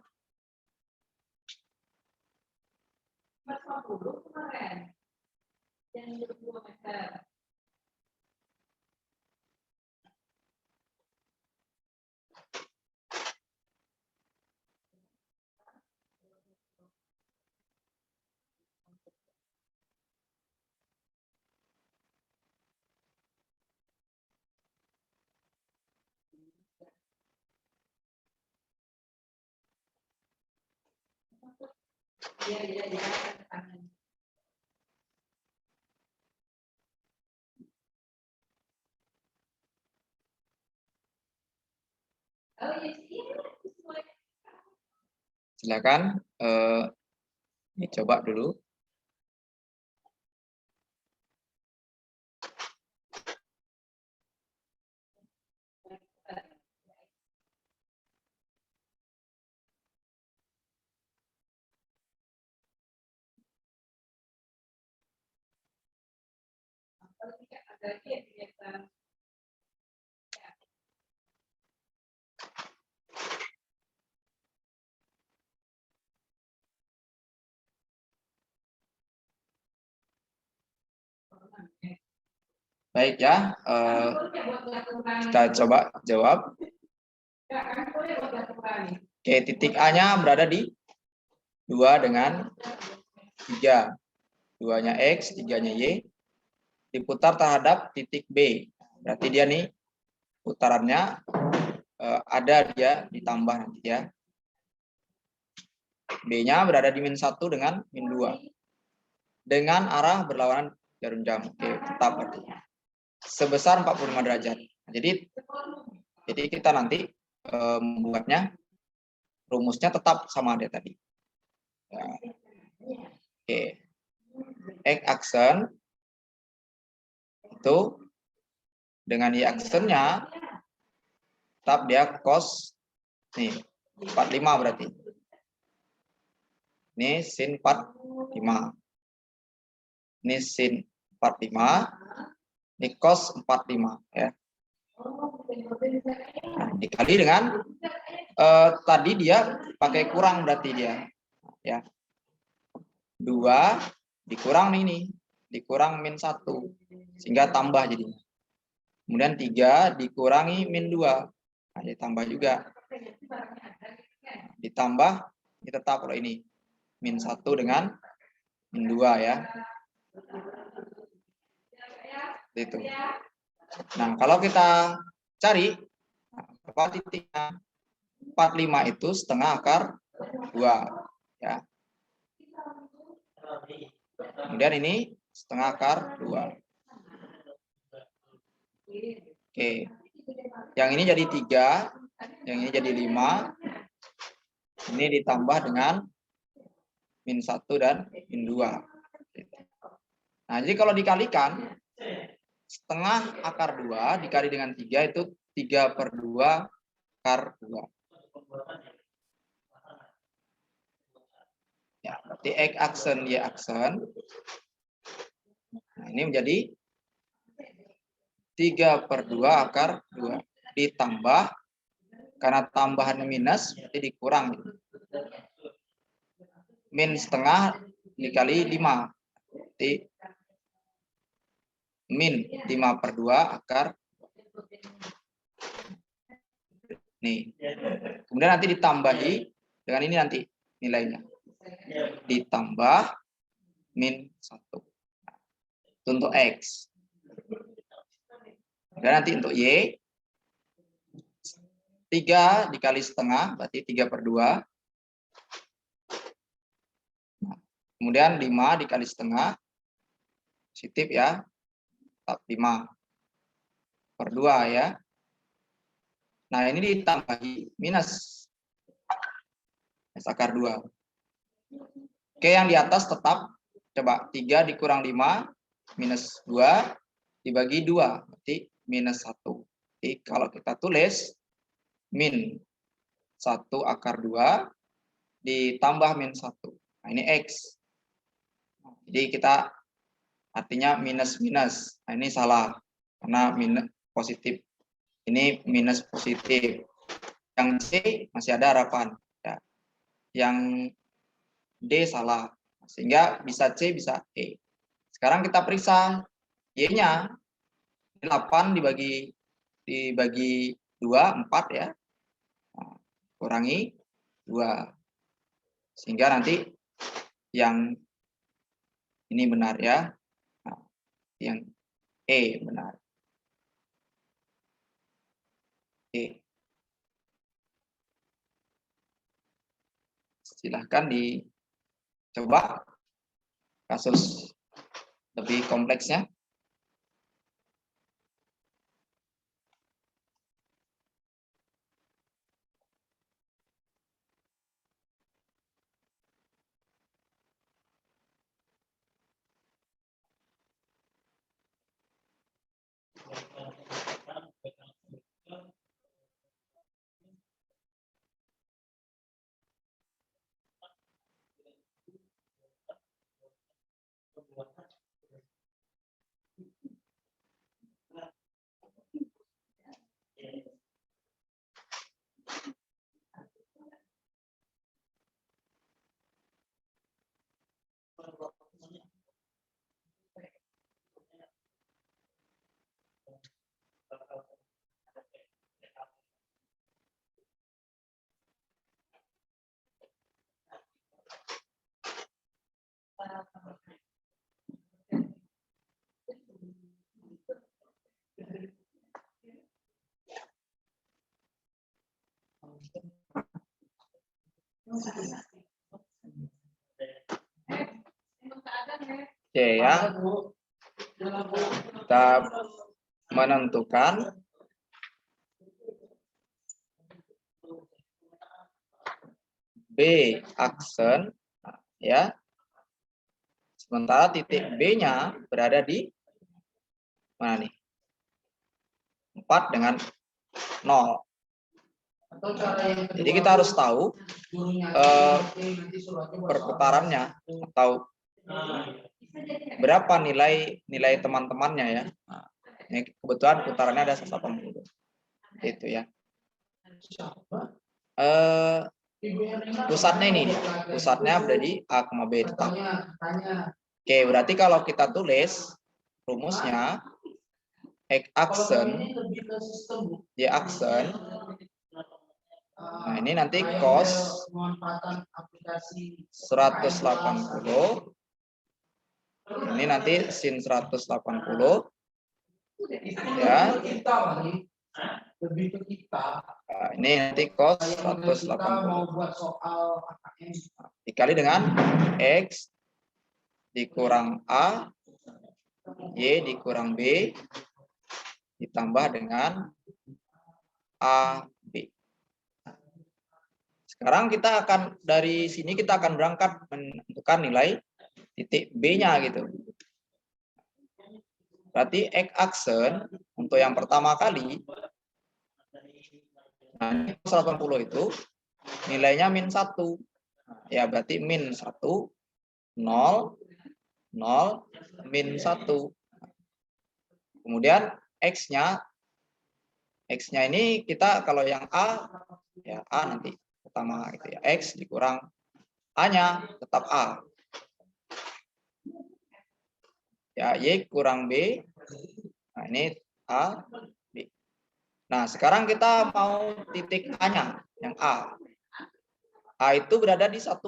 Silakan dicoba dulu. Baik ya, kita coba jawab. Oke, titik A-nya berada di 2 dengan 3. 2-nya X, 3-nya Y. Diputar terhadap titik B. Berarti dia nih, putarannya ada dia ditambah nanti ya. B-nya berada di -1 dengan -2. Dengan arah berlawanan jarum jam. Oke, tetap berarti. Sebesar 45 derajat. Jadi kita nanti membuatnya rumusnya tetap sama dia tadi. Ya. Oke. X aksen itu dengan Y aksennya tetap dia cos nih 45 berarti. Ini sin 45. Ini sin 45. Ini cos 45 ya. Nah, dikali dengan tadi dia pakai kurang berarti dia ya. 2 dikurang ini, dikurang -1 sehingga tambah jadinya. Kemudian 3 dikurangi -2. Nah, ditambah juga. Ditambah ini tetap kalau ini -1 dengan -2 ya. Itu. Nah, kalau kita cari apa titiknya 45 itu setengah akar 2 ya. Kemudian ini setengah akar 2. Oke. Yang ini jadi 3, yang ini jadi 5. Ini ditambah dengan -1 dan -2. Nah, jadi kalau dikalikan setengah akar 2 dikali dengan 3 itu 3/2 akar 2. Ya, berarti X aksen Y aksen. Nah, ini menjadi 3/2 akar 2 ditambah karena tambahan minus berarti dikurang. Min setengah dikali 5 berarti min 5/2 akar nih. Kemudian nanti ditambahi dengan ini nanti nilainya. Ditambah -1. Itu untuk X. Dan nanti untuk Y 3 dikali setengah berarti 3/2. Kemudian 5 dikali setengah positif ya. 5/2 ya. Nah, ini ditambahi minus akar 2. Oke, yang di atas tetap coba 3 dikurang 5 -2 dibagi 2 berarti -1. Jadi kalau kita tulis -1 akar 2 ditambah -1. Nah, ini X. Jadi kita artinya minus. Nah, ini salah karena minus positif. Ini minus positif. Yang C masih ada harapan. Ya. Yang D salah. Sehingga bisa C, bisa E. Sekarang kita periksa Y-nya. 8 dibagi 2, 4 ya. Nah, kurangi 2. Sehingga nanti yang ini benar ya. Nah, yang E benar. E. Silahkan Coba kasus lebih kompleksnya. Oke ya, kita menentukan B aksen ya, sementara titik B-nya berada di mana nih? 4 dengan 0. Jadi kita harus tahu perputarannya atau berapa nilai teman-temannya ya. Nah, ini kebetulan putarannya ada 180. Itu ya. Pusatnya ini, pusatnya berada di A, B tetap. Oke, berarti kalau kita tulis rumusnya X aksen, Y aksen. Nah, ini nanti cos 180. Ini nanti sin 180. Ya. Nah, ini nanti cos 180. Dikali dengan X dikurang A, Y dikurang B, ditambah dengan A, B. Sekarang kita akan dari sini kita akan berangkat menentukan nilai titik B-nya gitu. Berarti X aksen untuk yang pertama kali, nah, 180 itu nilainya min 1. Ya berarti min 1, 0, 0, min 1. Kemudian X-nya ini kita kalau yang A, ya A nanti pertama gitu ya. X dikurang A-nya tetap A. Ya, Y kurang B. Nah, ini A, B. Nah, sekarang kita mau titik A-nya, yang A. A itu berada di 1,0.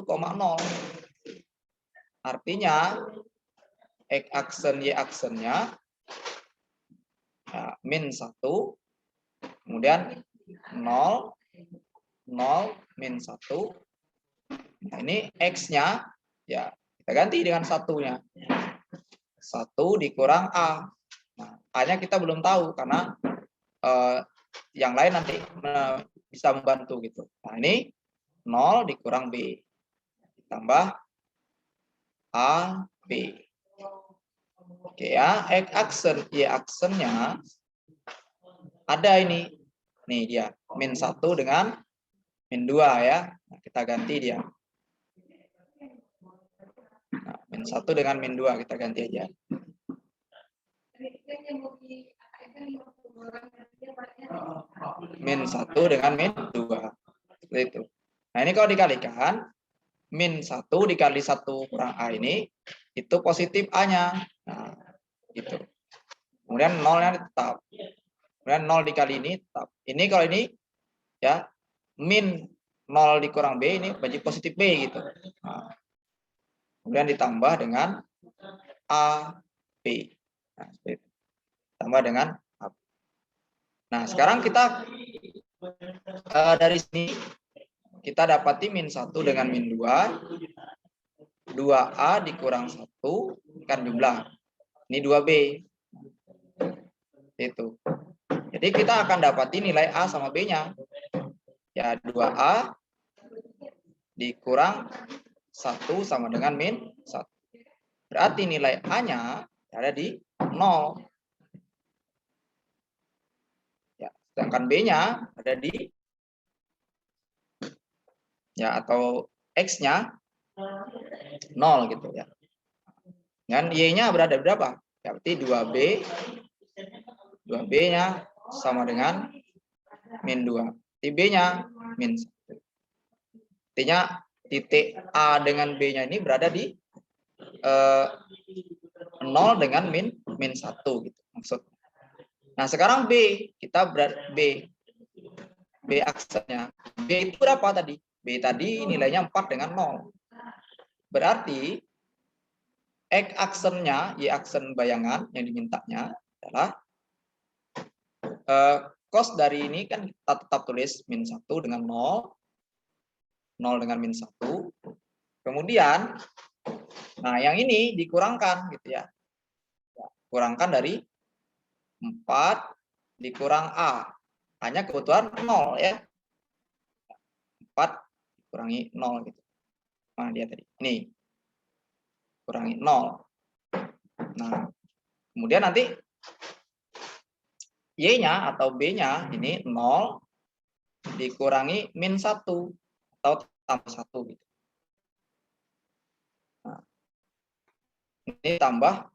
Artinya, X aksen, Y aksennya ya, min 1, kemudian 0, 0, min 1. Nah, ini X-nya, ya kita ganti dengan 1-nya. 1 dikurang A. Nah, A-nya kita belum tahu karena yang lain nanti bisa membantu gitu. Nah, ini 0 dikurang B. Ditambah A, B. Oke ya, X aksen, Y aksennya ada ini. Nih dia, min 1 dengan min 2 ya. Nah, kita ganti dia. Nah, min 1 dengan min 2 kita ganti aja. Min 1 dengan min 2. Seperti itu. Nah, ini kalau dikalikan, min 1 dikali 1 kurang A ini, itu positif A-nya. Nah, gitu. Kemudian 0-nya tetap. Kemudian 0 dikali ini tetap. Ini kalau ini, ya, min 0 dikurang B, ini berarti positif B, gitu. Nah, kemudian ditambah dengan A, B. Nah, tambah dengan A. Nah, sekarang kita dari sini kita dapati min 1 dengan min 2 2A dikurang 1 kan jumlah. Ini 2B. Itu. Jadi kita akan dapati nilai A sama B-nya. Ya 2A dikurang 1 sama dengan min 1. Berarti nilai A-nya ada di 0. Ya, sedangkan B-nya ada di ya atau X-nya 0 gitu ya. Dan Y-nya berada berapa? Ya, berarti 2B-nya sama dengan min 2. Titik B-nya min 1. Artinya titik A dengan B-nya ini berada di 0 dengan min 1 gitu maksudnya. Nah, sekarang B, kita B aksennya. B itu berapa tadi? B tadi nilainya 4 dengan 0. Berarti X aksennya, Y aksen bayangan yang dimintanya adalah cos dari ini kan kita tetap tulis min 1 dengan 0. 0 dengan min 1. Kemudian, nah yang ini dikurangkan gitu ya. Kurangkan dari 4 dikurang A. Hanya kebetulan 0 ya. 4 dikurangi 0 gitu. Mana dia tadi? Ini. Kurangi 0. Nah, kemudian nanti Y-nya atau B-nya ini 0 dikurangi min 1 atau tambah 1 gitu. Nah, ini tambah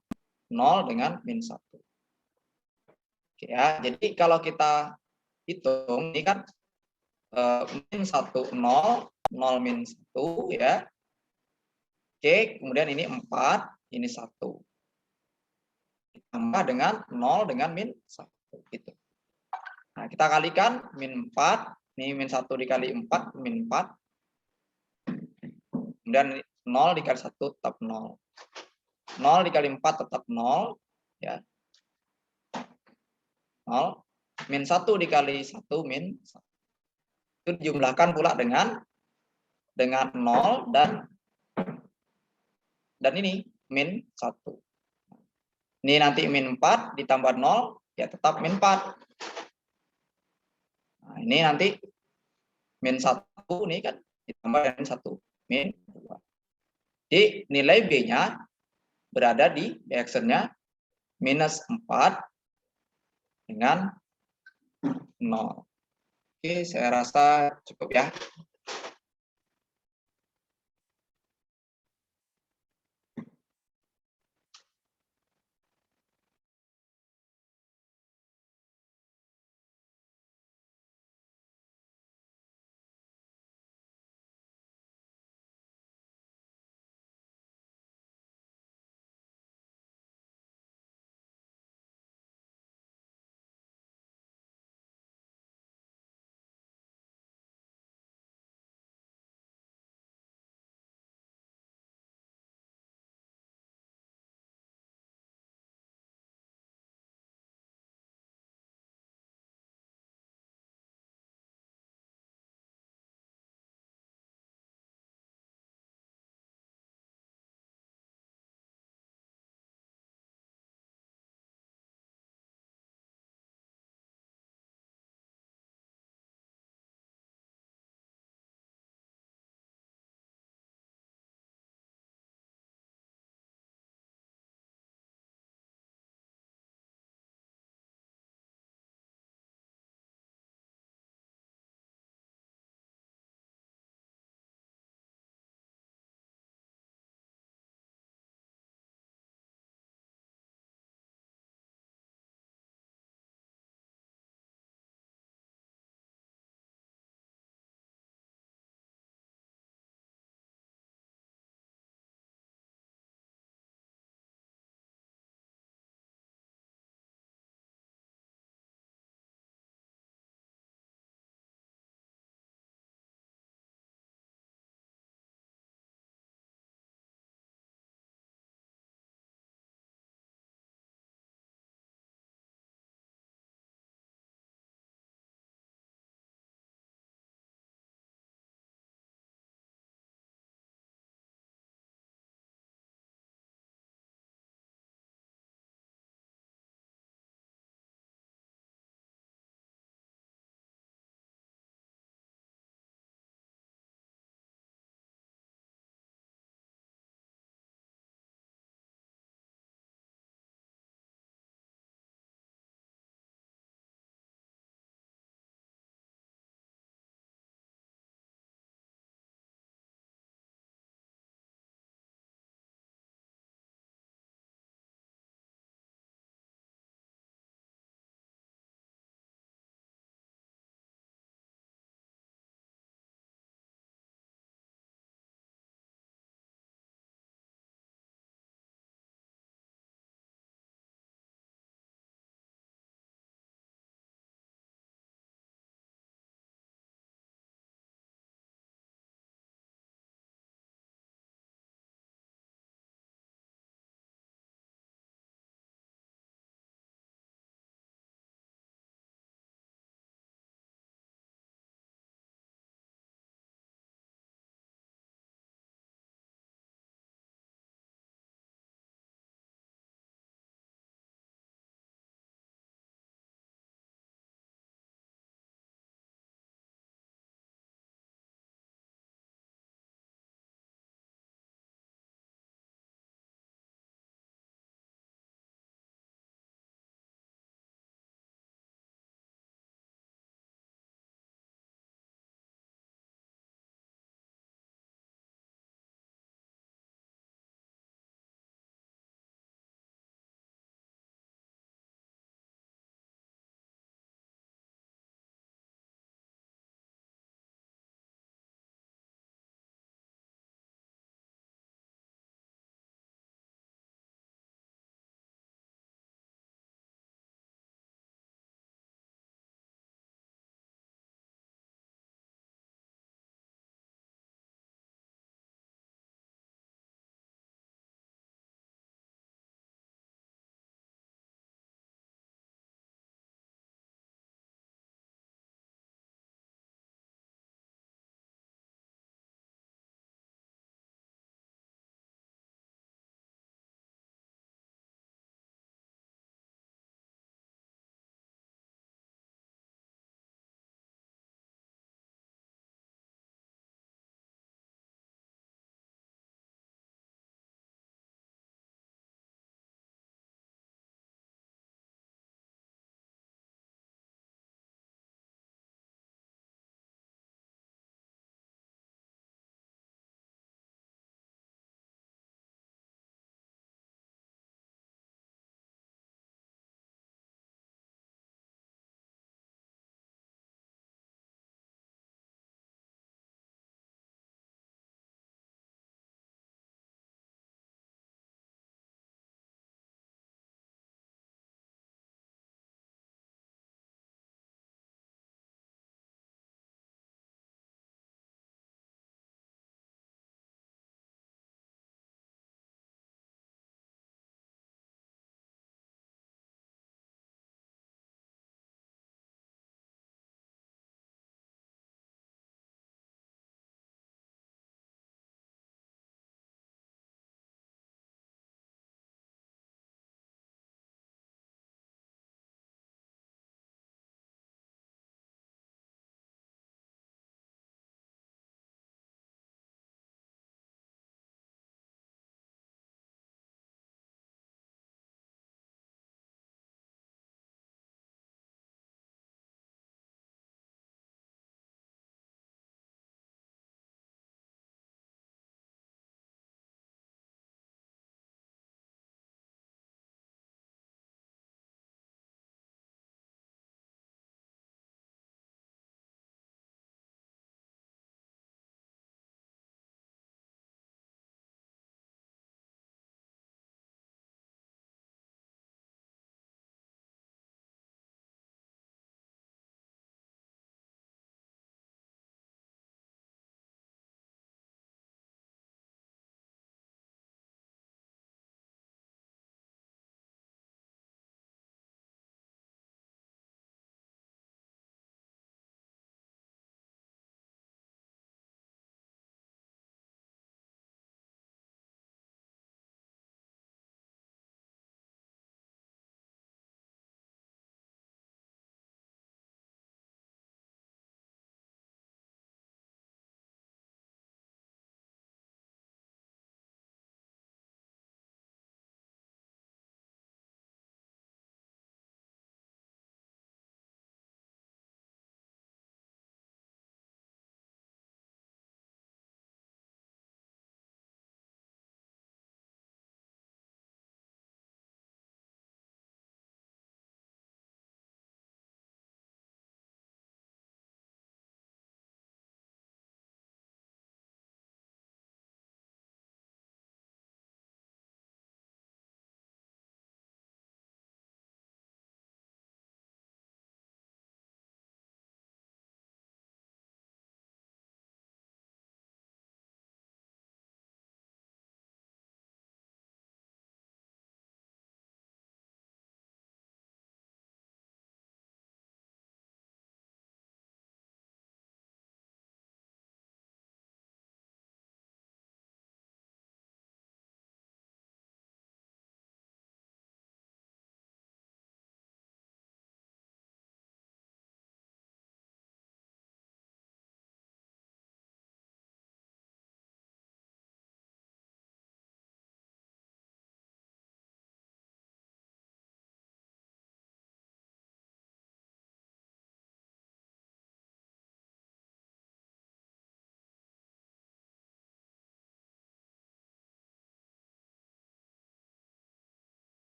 0 dengan min 1. Oke ya, jadi kalau kita hitung ini kan min 1 0, 0 min 1 ya. Oke, kemudian ini 4, ini 1. Ditambah dengan 0 dengan min 1 gitu. Nah, kita kalikan min 4, ini min 1 dikali 4, min 4. Kemudian 0 dikali 1 tetap 0. 0 dikali 4 tetap 0 ya. 0 min 1 dikali 1 min 1. Itu dijumlahkan pula dengan 0 dan ini min 1. Ini nanti min 4 ditambah 0 ya tetap min 4. Nah, ini nanti min 1 ini kan ditambah dengan 1 min 2. Jadi nilai B-nya berada di B aksennya minus 4 dengan 0. Oke, saya rasa cukup ya.